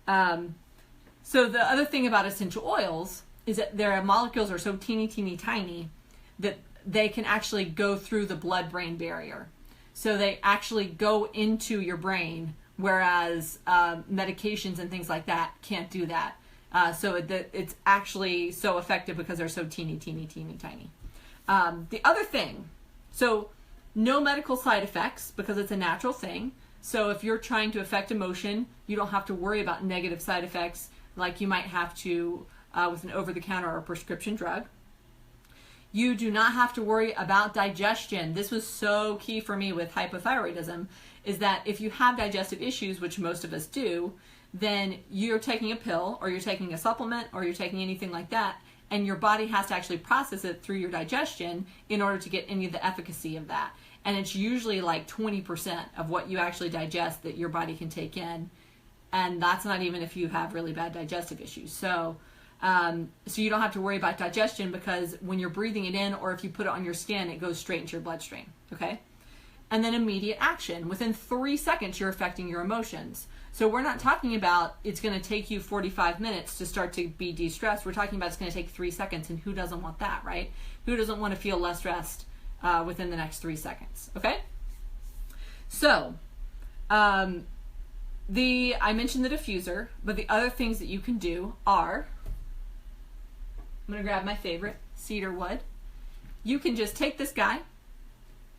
So the other thing about essential oils is that their molecules are so teeny tiny that they can actually go through the blood-brain barrier. So they actually go into your brain, whereas medications and things like that can't do that. It's actually so effective because they're so teeny, teeny, teeny, tiny. The other thing, so no medical side effects because it's a natural thing. So if you're trying to affect emotion, you don't have to worry about negative side effects like you might have to with an over-the-counter or prescription drug. You do not have to worry about digestion. This was so key for me with hypothyroidism, is that if you have digestive issues, which most of us do, then you're taking a pill or you're taking a supplement or you're taking anything like that, and your body has to actually process it through your digestion in order to get any of the efficacy of that. And it's usually like 20% of what you actually digest that your body can take in. And that's not even if you have really bad digestive issues. So you don't have to worry about digestion because when you're breathing it in or if you put it on your skin, it goes straight into your bloodstream, okay? And then immediate action. Within 3 seconds, you're affecting your emotions. So we're not talking about it's going to take you 45 minutes to start to be de-stressed. We're talking about it's going to take 3 seconds, and who doesn't want that, right? Who doesn't want to feel less stressed within the next 3 seconds, okay? So, I mentioned the diffuser, but the other things that you can do are, I'm going to grab my favorite, cedar wood. You can just take this guy,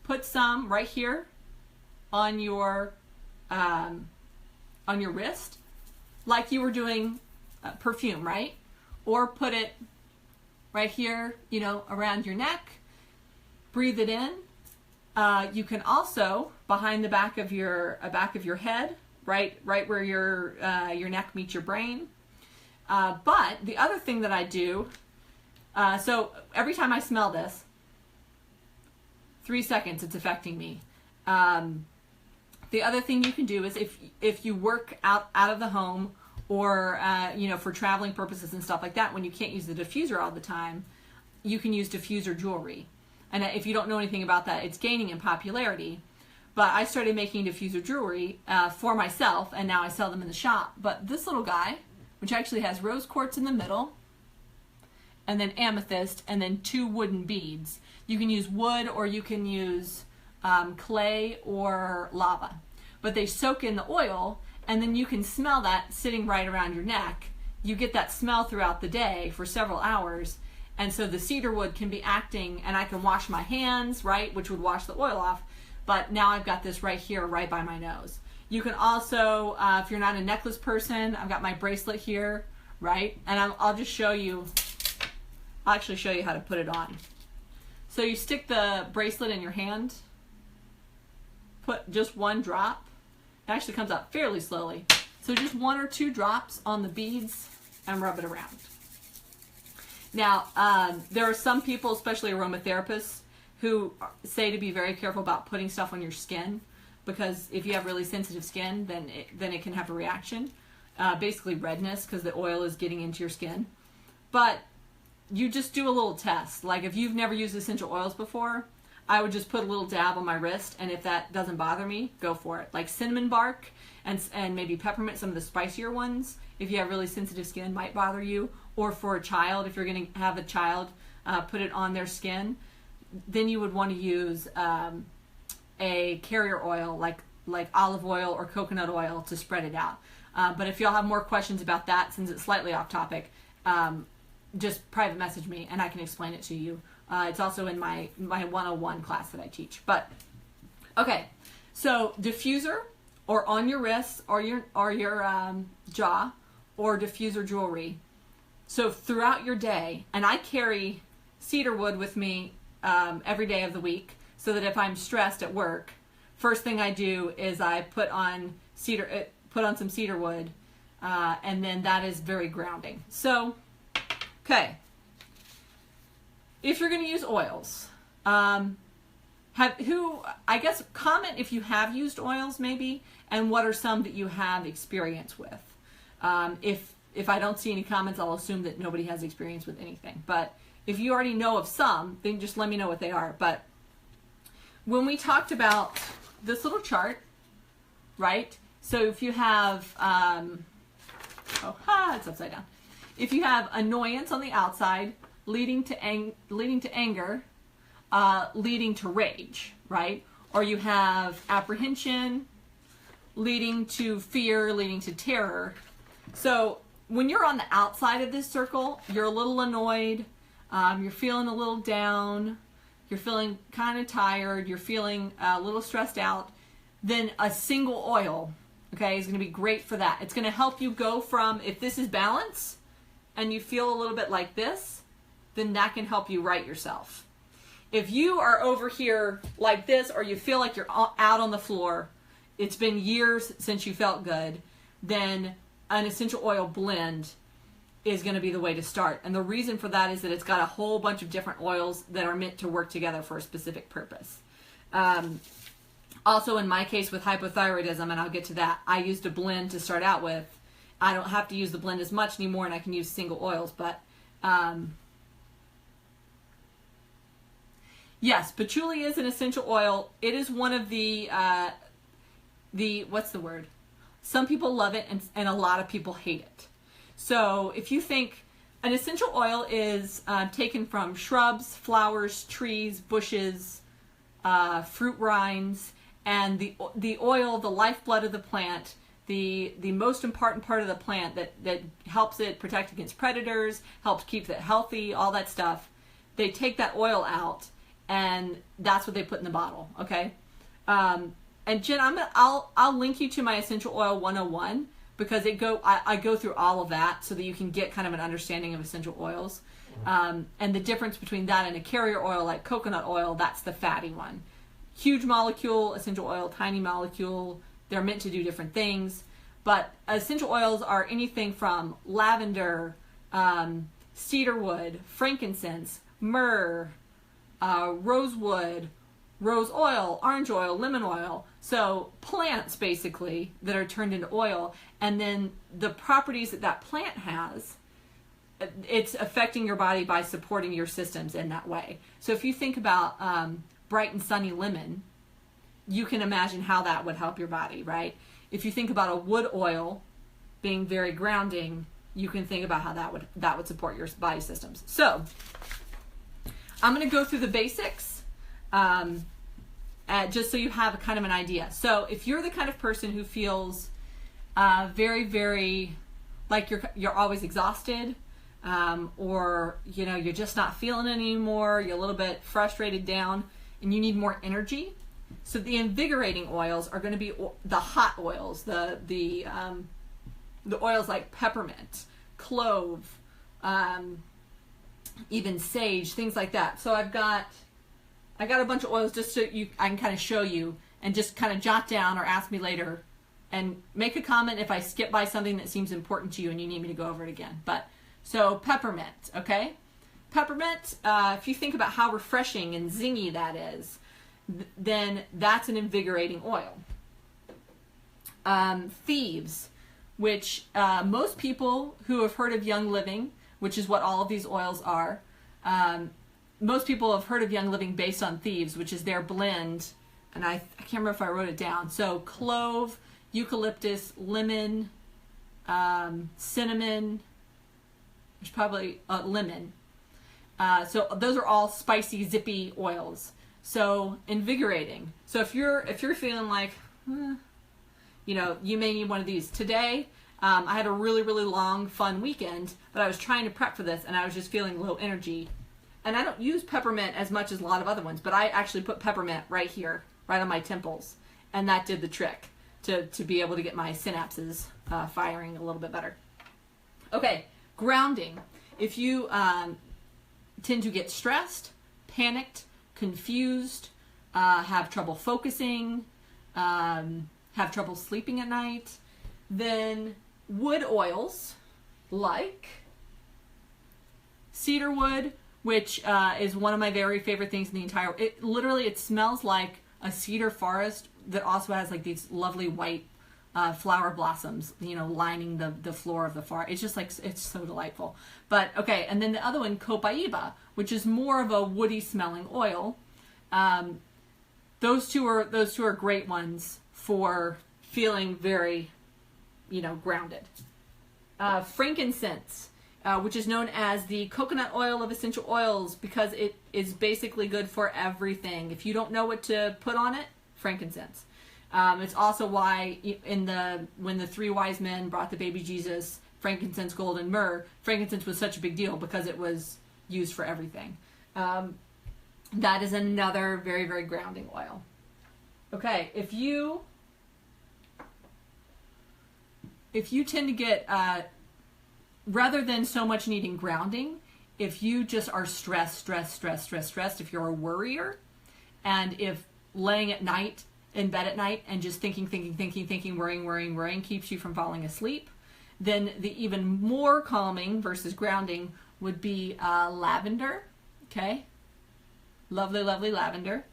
put some right here on your wrist, like you were doing perfume, right? Or put it right here, around your neck. Breathe it in. You can also behind the back of your head, right where your neck meets your brain. But the other thing that I do, so every time I smell this, 3 seconds, it's affecting me. The other thing you can do is if you work out of the home or for traveling purposes and stuff like that, when you can't use the diffuser all the time, you can use diffuser jewelry. And if you don't know anything about that, it's gaining in popularity. But I started making diffuser jewelry for myself, and now I sell them in the shop. But this little guy, which actually has rose quartz in the middle, and then amethyst, and then 2 wooden beads. You can use wood or you can use clay or lava. But they soak in the oil, and then you can smell that sitting right around your neck. You get that smell throughout the day for several hours. And so the cedar wood can be acting, and I can wash my hands, right, which would wash the oil off. But now I've got this right here, right by my nose. You can also, if you're not a necklace person, I've got my bracelet here, right? And I'll just show you, I'll actually show you how to put it on. So you stick the bracelet in your hand, put just 1 drop. It actually comes out fairly slowly. So just 1 or 2 drops on the beads and rub it around. Now, there are some people, especially aromatherapists, who say to be very careful about putting stuff on your skin because if you have really sensitive skin, then it can have a reaction, basically redness because the oil is getting into your skin. But you just do a little test. Like if you've never used essential oils before, I would just put a little dab on my wrist, and if that doesn't bother me, go for it. Like cinnamon bark and maybe peppermint, some of the spicier ones, if you have really sensitive skin, might bother you. Or for a child, if you're going to have a child put it on their skin, then you would want to use a carrier oil like olive oil or coconut oil to spread it out. But if y'all have more questions about that, since it's slightly off topic, just private message me and I can explain it to you. It's also in my 101 class that I teach. But okay, so diffuser or on your wrist or your jaw or diffuser jewelry. So throughout your day, and I carry cedar wood with me every day of the week, so that if I'm stressed at work, first thing I do is I put on some cedar wood, and then that is very grounding. So, okay, if you're going to use oils, I guess comment if you have used oils maybe, and what are some that you have experience with. If I don't see any comments, I'll assume that nobody has experience with anything. But if you already know of some, then just let me know what they are. But when we talked about this little chart, right? So if you have, it's upside down. If you have annoyance on the outside, leading to anger, leading to rage, right? Or you have apprehension, leading to fear, leading to terror. So when you're on the outside of this circle, you're a little annoyed, you're feeling a little down, you're feeling kind of tired, you're feeling a little stressed out, then a single oil, okay, is going to be great for that. It's going to help you go from, if this is balance and you feel a little bit like this, then that can help you right yourself. If you are over here like this, or you feel like you're out on the floor, it's been years since you felt good, then an essential oil blend is going to be the way to start. And the reason for that is that it's got a whole bunch of different oils that are meant to work together for a specific purpose. Also, in my case with hypothyroidism, and I'll get to that, I used a blend to start out with. I don't have to use the blend as much anymore, and I can use single oils, but yes, patchouli is an essential oil. It is one of the what's the word? Some people love it, and a lot of people hate it. So if you think an essential oil is taken from shrubs, flowers, trees, bushes, fruit rinds, and the oil, the lifeblood of the plant, the most important part of the plant that helps it protect against predators, helps keep it healthy, all that stuff, they take that oil out, and that's what they put in the bottle, okay? And Jen, I'll link you to my Essential Oil 101, because I go through all of that so that you can get kind of an understanding of essential oils. And the difference between that and a carrier oil like coconut oil, that's the fatty one. Huge molecule essential oil, tiny molecule. They're meant to do different things. But essential oils are anything from lavender, cedarwood, frankincense, myrrh, rosewood, rose oil, orange oil, lemon oil. So plants basically that are turned into oil, and then the properties that plant has, it's affecting your body by supporting your systems in that way. So if you think about bright and sunny lemon, you can imagine how that would help your body, right? If you think about a wood oil being very grounding, you can think about how that would support your body systems. So I'm going to go through the basics, just so you have kind of an idea. So if you're the kind of person who feels very, very like you're always exhausted, or you're just not feeling it anymore, you're a little bit frustrated, down, and you need more energy. So the invigorating oils are going to be the hot oils, the oils like peppermint, clove, even sage, things like that. So I got a bunch of oils just so I can kind of show you, and just kind of jot down or ask me later and make a comment if I skip by something that seems important to you and you need me to go over it again. But so peppermint, okay? Peppermint, if you think about how refreshing and zingy that is, then that's an invigorating oil. Thieves, which most people who have heard of Young Living, which is what all of these oils are, most people have heard of Young Living based on Thieves, which is their blend, and I can't remember if I wrote it down. So clove, eucalyptus, lemon, cinnamon, there's probably lemon. So those are all spicy, zippy oils. So invigorating. So if you're feeling like, you may need one of these. Today, I had a really, really long, fun weekend, but I was trying to prep for this, and I was just feeling low energy. And I don't use peppermint as much as a lot of other ones, but I actually put peppermint right here, right on my temples, and that did the trick to be able to get my synapses firing a little bit better. Okay, grounding. If you tend to get stressed, panicked, confused, have trouble focusing, have trouble sleeping at night, then wood oils like cedarwood, which is one of my very favorite things in the entire, it smells like a cedar forest that also has like these lovely white flower blossoms, lining the floor of the forest. It's just like, it's so delightful. But okay, and then the other one, copaiba, which is more of a woody smelling oil. Those two are great ones for feeling very, grounded. Frankincense, which is known as the coconut oil of essential oils, because it is basically good for everything. If you don't know what to put on it, frankincense. It's also why when the three wise men brought the baby Jesus, frankincense, gold, and myrrh, frankincense was such a big deal because it was used for everything. That is another very, very grounding oil. Okay, if you tend to get, rather than so much needing grounding, if you just are stressed, if you're a worrier, and if laying at night, in bed at night, and just thinking, worrying keeps you from falling asleep, then the even more calming versus grounding would be lavender, okay? Lovely, lovely lavender.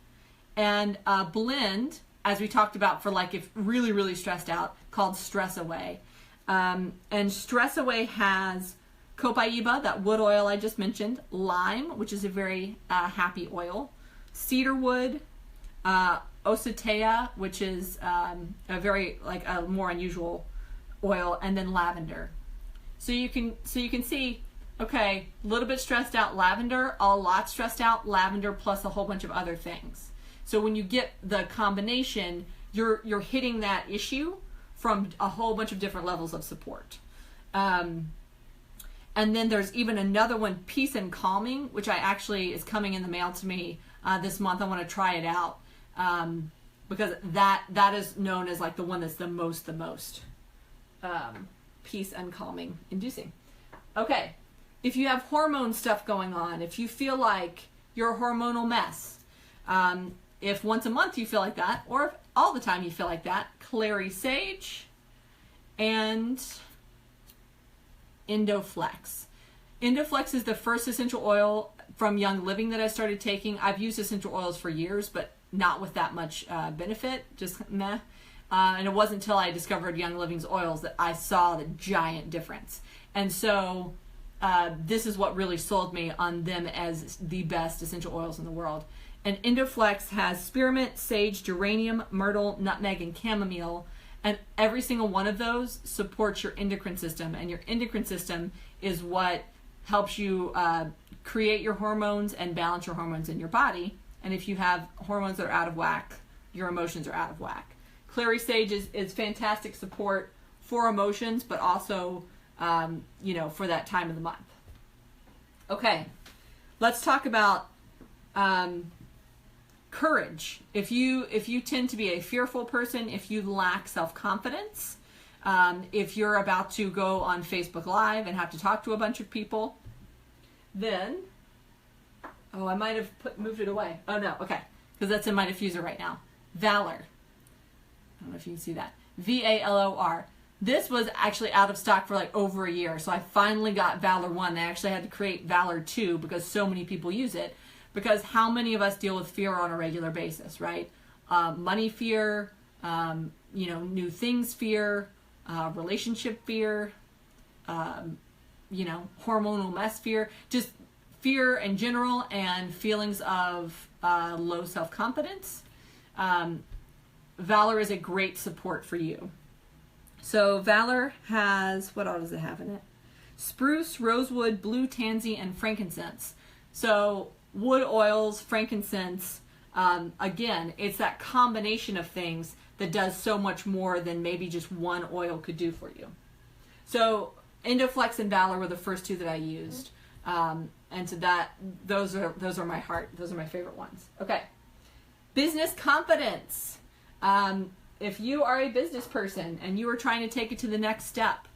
And a blend, as we talked about for like if really, really stressed out, called Stress Away. And Stress Away has copaiba, that wood oil I just mentioned, lime, which is a very happy oil, cedarwood, ocetea, which is a very like a more unusual oil, and then lavender. So you can see, okay, a little bit stressed out, lavender, a lot stressed out, lavender, plus a whole bunch of other things. So when you get the combination, you're hitting that issue from a whole bunch of different levels of support. And then there's even another one, Peace and Calming, which I actually is coming in the mail to me this month. I want to try it out because that is known as like the one that's the most peace and calming inducing. Okay, if you have hormone stuff going on, if you feel like you're a hormonal mess, if once a month you feel like that, or if all the time you feel like that, clary sage and Indoflex. Indoflex is the first essential oil from Young Living that I started taking. I've used essential oils for years, but not with that much benefit, just meh. And it wasn't until I discovered Young Living's oils that I saw the giant difference. And so this is what really sold me on them as the best essential oils in the world. And Indoflex has spearmint, sage, geranium, myrtle, nutmeg, and chamomile. And every single one of those supports your endocrine system. And your endocrine system is what helps you create your hormones and balance your hormones in your body. And if you have hormones that are out of whack, your emotions are out of whack. Clary sage is fantastic support for emotions, but also, for that time of the month. Okay, let's talk about courage. If you tend to be a fearful person, if you lack self-confidence, if you're about to go on Facebook Live and have to talk to a bunch of people, then, I might have moved it away. Oh no, okay, because that's in my diffuser right now. Valor. I don't know if you can see that. VALOR. This was actually out of stock for like over a year, so I finally got Valor 1. I actually had to create Valor 2 because so many people use it. Because how many of us deal with fear on a regular basis, right? Money fear, new things fear, relationship fear, hormonal mess fear, just fear in general, and feelings of low self-confidence. Valor is a great support for you. So Valor has, what all does it have in it? Spruce, rosewood, blue tansy, and frankincense. So wood oils, frankincense, again, it's that combination of things that does so much more than maybe just one oil could do for you. So Indoflex and Valor were the first two that I used. And so those are my heart. Those are my favorite ones. Okay. Business confidence. If you are a business person and you are trying to take it to the next step,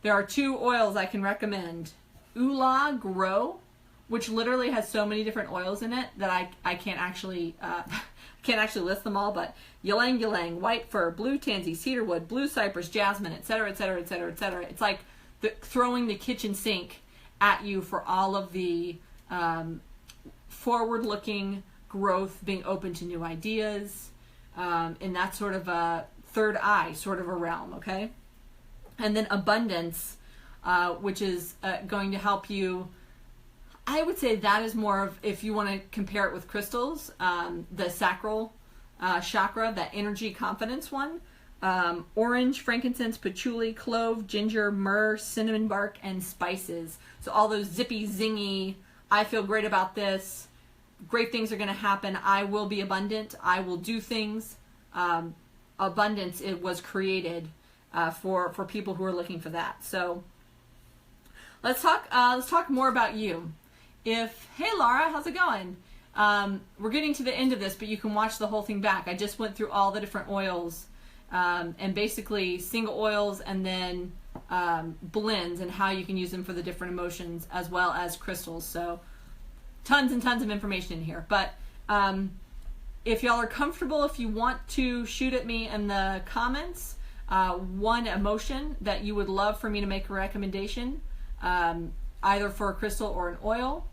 there are two oils I can recommend. Oola Grow, which literally has so many different oils in it that I can't actually list them all, but ylang ylang, white fir, blue tansy, cedarwood, blue cypress, jasmine, etc., etc., etc., etc. It's like throwing the kitchen sink at you for all of the forward-looking growth, being open to new ideas, in that sort of a third eye sort of a realm, okay? And then abundance, which is going to help you. I would say that is more of, if you want to compare it with crystals, the sacral chakra, that energy confidence one. Orange, frankincense, patchouli, clove, ginger, myrrh, cinnamon bark, and spices. So all those zippy, zingy, I feel great about this, great things are going to happen, I will be abundant, I will do things. Abundance, it was created for people who are looking for that. So let's talk more about you. Hey Laura, how's it going? We're getting to the end of this, but you can watch the whole thing back. I just went through all the different oils, and basically single oils and then blends and how you can use them for the different emotions as well as crystals. So tons and tons of information in here. But if y'all are comfortable, if you want to shoot at me in the comments, one emotion that you would love for me to make a recommendation, either for a crystal or an oil.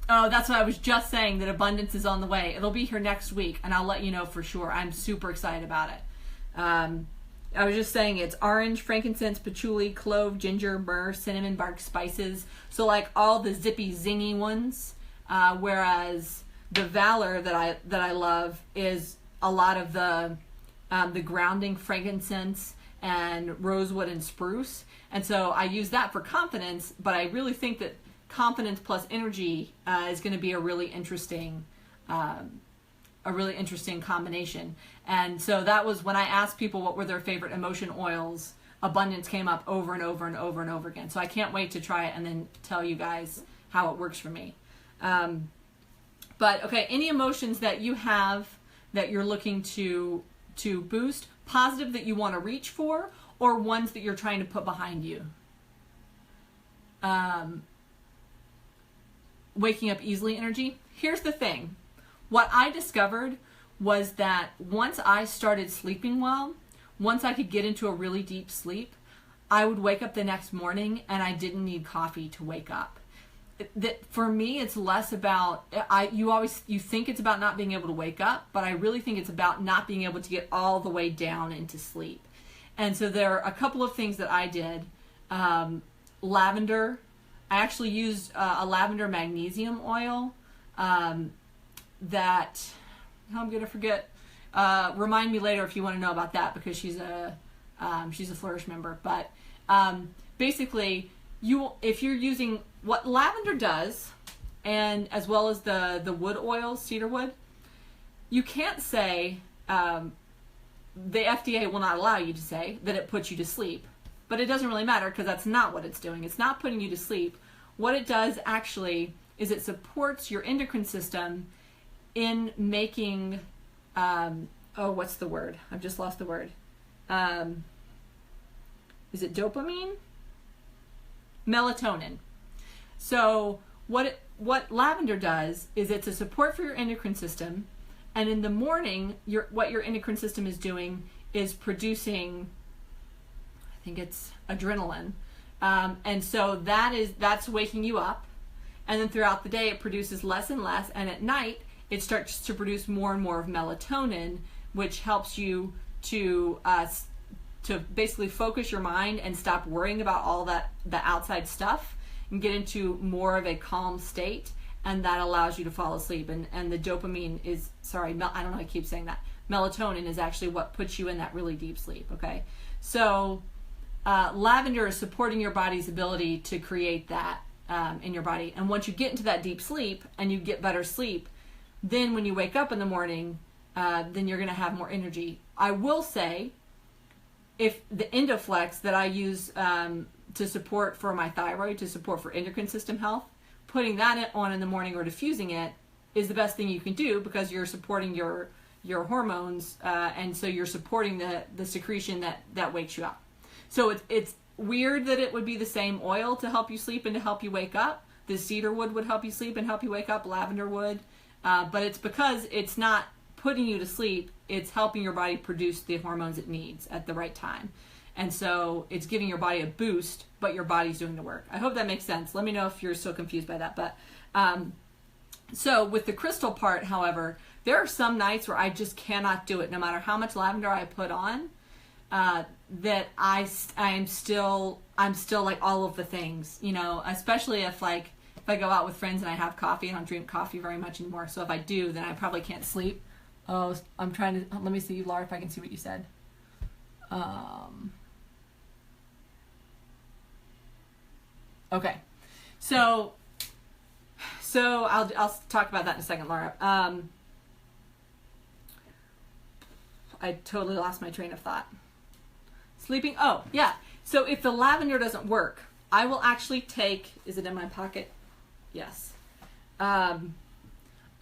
Oh, that's what I was just saying, that abundance is on the way. It'll be here next week, and I'll let you know for sure. I'm super excited about it. I was just saying it's orange, frankincense, patchouli, clove, ginger, myrrh, cinnamon bark spices. So like all the zippy, zingy ones. Whereas the Valor that I love is a lot of the grounding frankincense and rosewood and spruce. And so I use that for confidence, but I really think that confidence plus energy is going to be a really interesting combination. And so that was when I asked people what were their favorite emotion oils, abundance came up over and over and over and over again. So I can't wait to try it and then tell you guys how it works for me. But okay, any emotions that you have that you're looking to boost, positive that you want to reach for, or ones that you're trying to put behind you. Waking up easily energy. Here's the thing. What I discovered was that once I started sleeping well, once I could get into a really deep sleep, I would wake up the next morning and I didn't need coffee to wake up. That for me, it's less about, you think it's about not being able to wake up, but I really think it's about not being able to get all the way down into sleep. And so there are a couple of things that I did. Lavender. I actually used a lavender magnesium oil that, I'm going to forget. Remind me later if you want to know about that, because she's a Flourish member. But basically, if you're using what lavender does, and as well as the wood oils, cedar wood, you can't say, the FDA will not allow you to say that it puts you to sleep. But it doesn't really matter, because that's not what it's doing. It's not putting you to sleep. What it does actually is it supports your endocrine system in making, what's the word? I've just lost the word. Is it dopamine? Melatonin. So what lavender does is it's a support for your endocrine system, and in the morning, what your endocrine system is doing is producing, I think it's adrenaline. And so that's waking you up. And then throughout the day, it produces less and less. And at night, it starts to produce more and more of melatonin, which helps you to basically focus your mind and stop worrying about all the outside stuff and get into more of a calm state. And that allows you to fall asleep. And the dopamine is, I don't know how I keep saying that. Melatonin is actually what puts you in that really deep sleep, okay? So lavender is supporting your body's ability to create that in your body. And once you get into that deep sleep and you get better sleep, then when you wake up in the morning, then you're going to have more energy. I will say, if the Endoflex that I use to support for my thyroid, to support for endocrine system health, putting that on in the morning or diffusing it is the best thing you can do, because you're supporting your hormones, and so you're supporting the secretion that wakes you up. So it's weird that it would be the same oil to help you sleep and to help you wake up. The cedar wood would help you sleep and help you wake up, lavender would, but it's because it's not putting you to sleep, it's helping your body produce the hormones it needs at the right time. And so it's giving your body a boost, but your body's doing the work. I hope that makes sense. Let me know if you're still confused by that. But so with the crystal part, however, there are some nights where I just cannot do it, no matter how much lavender I put on. That I'm still like all of the things, especially if I go out with friends and I have coffee. I don't drink coffee very much anymore. So if I do, then I probably can't sleep. Oh, I'm trying to, let me see, Laura, if I can see what you said. Okay. So I'll talk about that in a second, Laura. I totally lost my train of thought. Sleeping. Oh, yeah. So if the lavender doesn't work, I will actually take, is it in my pocket? Yes. I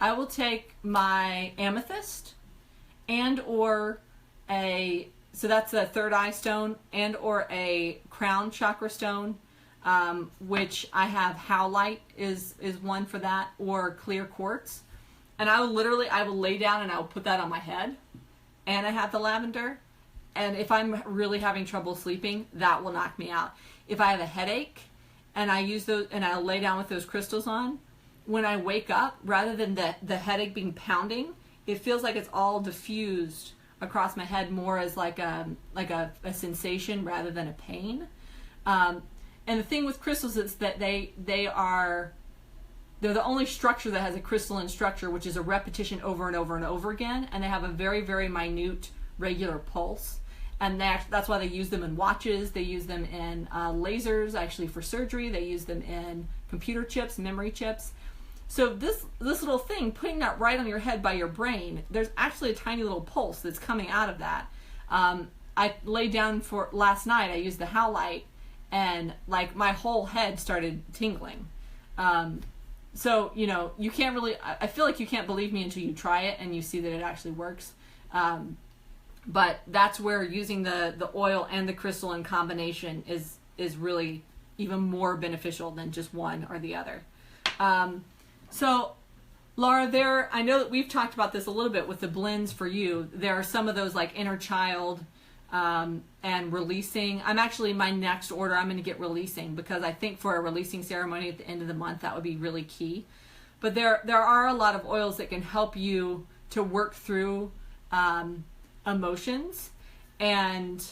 will take my amethyst and or so that's a third eye stone, and or a crown chakra stone, which I have howlite is one for that, or clear quartz. And I will lay down and I will put that on my head, and I have the lavender. And if I'm really having trouble sleeping, that will knock me out. If I have a headache and I use those and I lay down with those crystals on, when I wake up, rather than the headache being pounding, it feels like it's all diffused across my head, more as like a sensation rather than a pain. And the thing with crystals is that they're the only structure that has a crystalline structure, which is a repetition over and over and over again, and they have a very, very minute regular pulse. And that's why they use them in watches. They use them in lasers, actually, for surgery. They use them in computer chips, memory chips. So this little thing, putting that right on your head by your brain, there's actually a tiny little pulse that's coming out of that. I laid down for last night. I used the howlite, and like my whole head started tingling. So you can't really. I feel like you can't believe me until you try it and you see that it actually works. But that's where using the oil and the crystal in combination is really even more beneficial than just one or the other. So Laura, I know that we've talked about this a little bit with the blends for you. There are some of those like inner child and releasing. My next order, I'm going to get releasing, because I think for a releasing ceremony at the end of the month, that would be really key. But there are a lot of oils that can help you to work through emotions and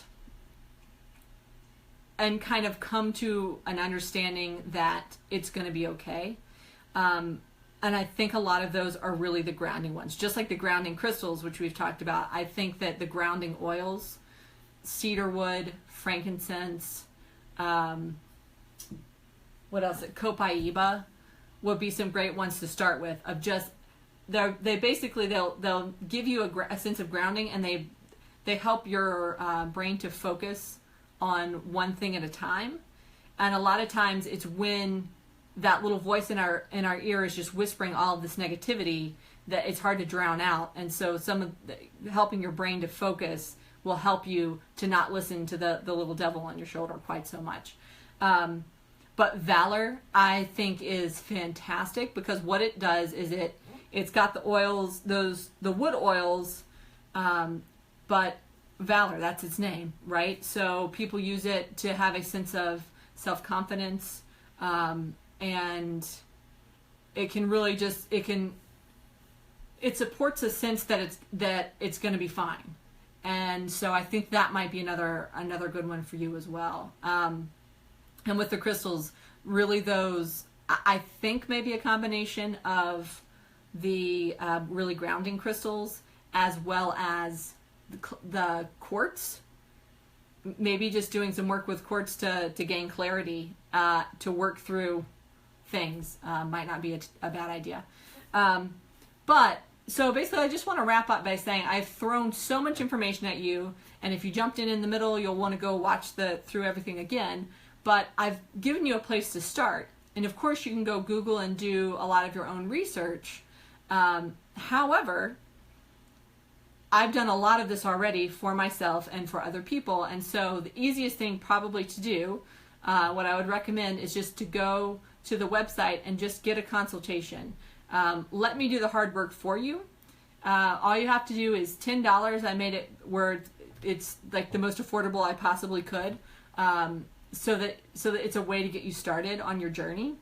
kind of come to an understanding that it's going to be okay. And I think a lot of those are really the grounding ones, just like the grounding crystals, which we've talked about. I think that the grounding oils, cedarwood, frankincense, what else? Copaiba would be some great ones to start with. Of just they'll give you a sense of grounding, and they help your brain to focus on one thing at a time. And a lot of times it's when that little voice in our ear is just whispering all of this negativity that it's hard to drown out. And so helping your brain to focus will help you to not listen to the little devil on your shoulder quite so much. But Valor, I think, is fantastic, because what it does is it's got the oils, the wood oils, but Valor, that's its name, right? So people use it to have a sense of self-confidence, and it can really it supports a sense that it's going to be fine. And so I think that might be another good one for you as well. And with the crystals, really those, I think maybe a combination of the really grounding crystals as well as the quartz. Maybe just doing some work with quartz to gain clarity, to work through things might not be a bad idea. But so basically, I just want to wrap up by saying I've thrown so much information at you, and if you jumped in the middle, you'll want to go watch through everything again. But I've given you a place to start, and of course you can go Google and do a lot of your own research. However, I've done a lot of this already for myself and for other people, and so the easiest thing probably to do, what I would recommend, is just to go to the website and just get a consultation. Let me do the hard work for you. All you have to do is $10. I made it where it's like the most affordable I possibly could, so that it's a way to get you started on your journey.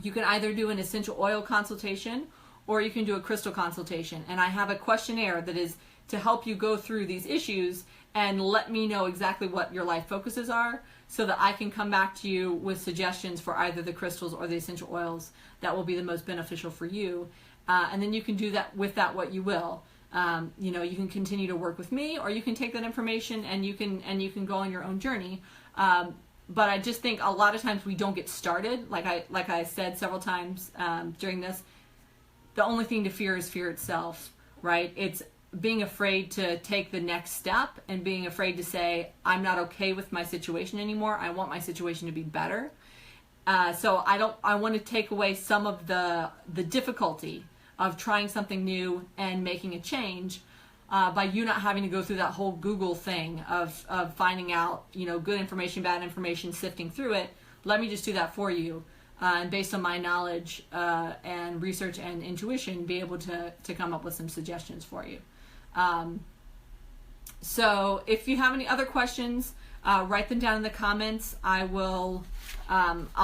You can either do an essential oil consultation, or you can do a crystal consultation. And I have a questionnaire that is to help you go through these issues and let me know exactly what your life focuses are, so that I can come back to you with suggestions for either the crystals or the essential oils that will be the most beneficial for you. And then you can do that with that what you will. You can continue to work with me, or you can take that information and you can go on your own journey. But I just think a lot of times we don't get started. Like I said several times during this, the only thing to fear is fear itself, right? It's being afraid to take the next step and being afraid to say, I'm not okay with my situation anymore. I want my situation to be better. So I want to take away some of the difficulty of trying something new and making a change by you not having to go through that whole Google thing of finding out, good information, bad information, sifting through it. Let me just do that for you. And based on my knowledge and research and intuition, be able to come up with some suggestions for you. So if you have any other questions, write them down in the comments. I'll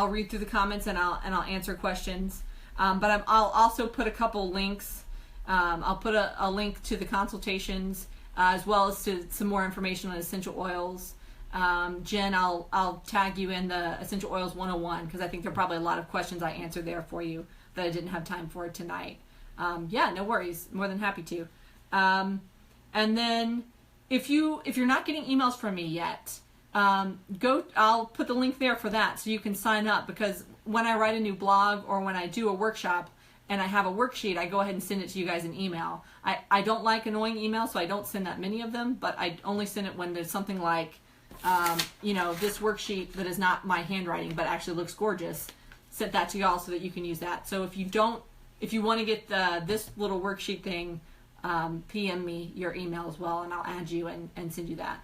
read through the comments and I'll answer questions. But I'll also put a couple links. I'll put a link to the consultations as well as to some more information on essential oils. Jen, I'll tag you in the Essential Oils 101 because I think there are probably a lot of questions I answered there for you that I didn't have time for tonight. No worries. More than happy to. And then if you're not getting emails from me yet, I'll put the link there for that so you can sign up, because when I write a new blog or when I do a workshop and I have a worksheet, I go ahead and send it to you guys in email. I don't like annoying emails, so I don't send that many of them, but I only send it when there's something like, this worksheet that is not my handwriting but actually looks gorgeous. Send that to y'all so that you can use that. So if you want to get this little worksheet thing, PM me your email as well, and I'll add you and send you that.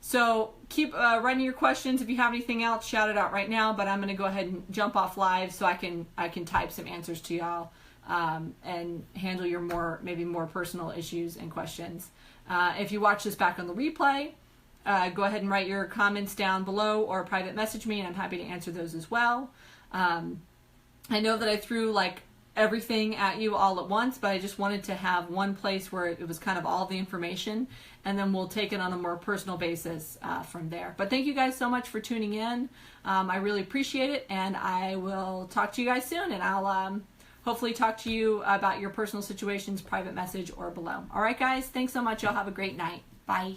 So keep writing your questions. If you have anything else, shout it out right now, but I'm going to go ahead and jump off live so I can type some answers to y'all and handle your maybe more personal issues and questions. If you watch this back on the replay, go ahead and write your comments down below or private message me, and I'm happy to answer those as well. I know that I threw everything at you all at once, but I just wanted to have one place where it was kind of all the information, and then we'll take it on a more personal basis from there. But thank you guys so much for tuning in. I really appreciate it, and I will talk to you guys soon, and I'll hopefully talk to you about your personal situations, private message, or below. All right, guys, thanks so much. Y'all have a great night. Bye.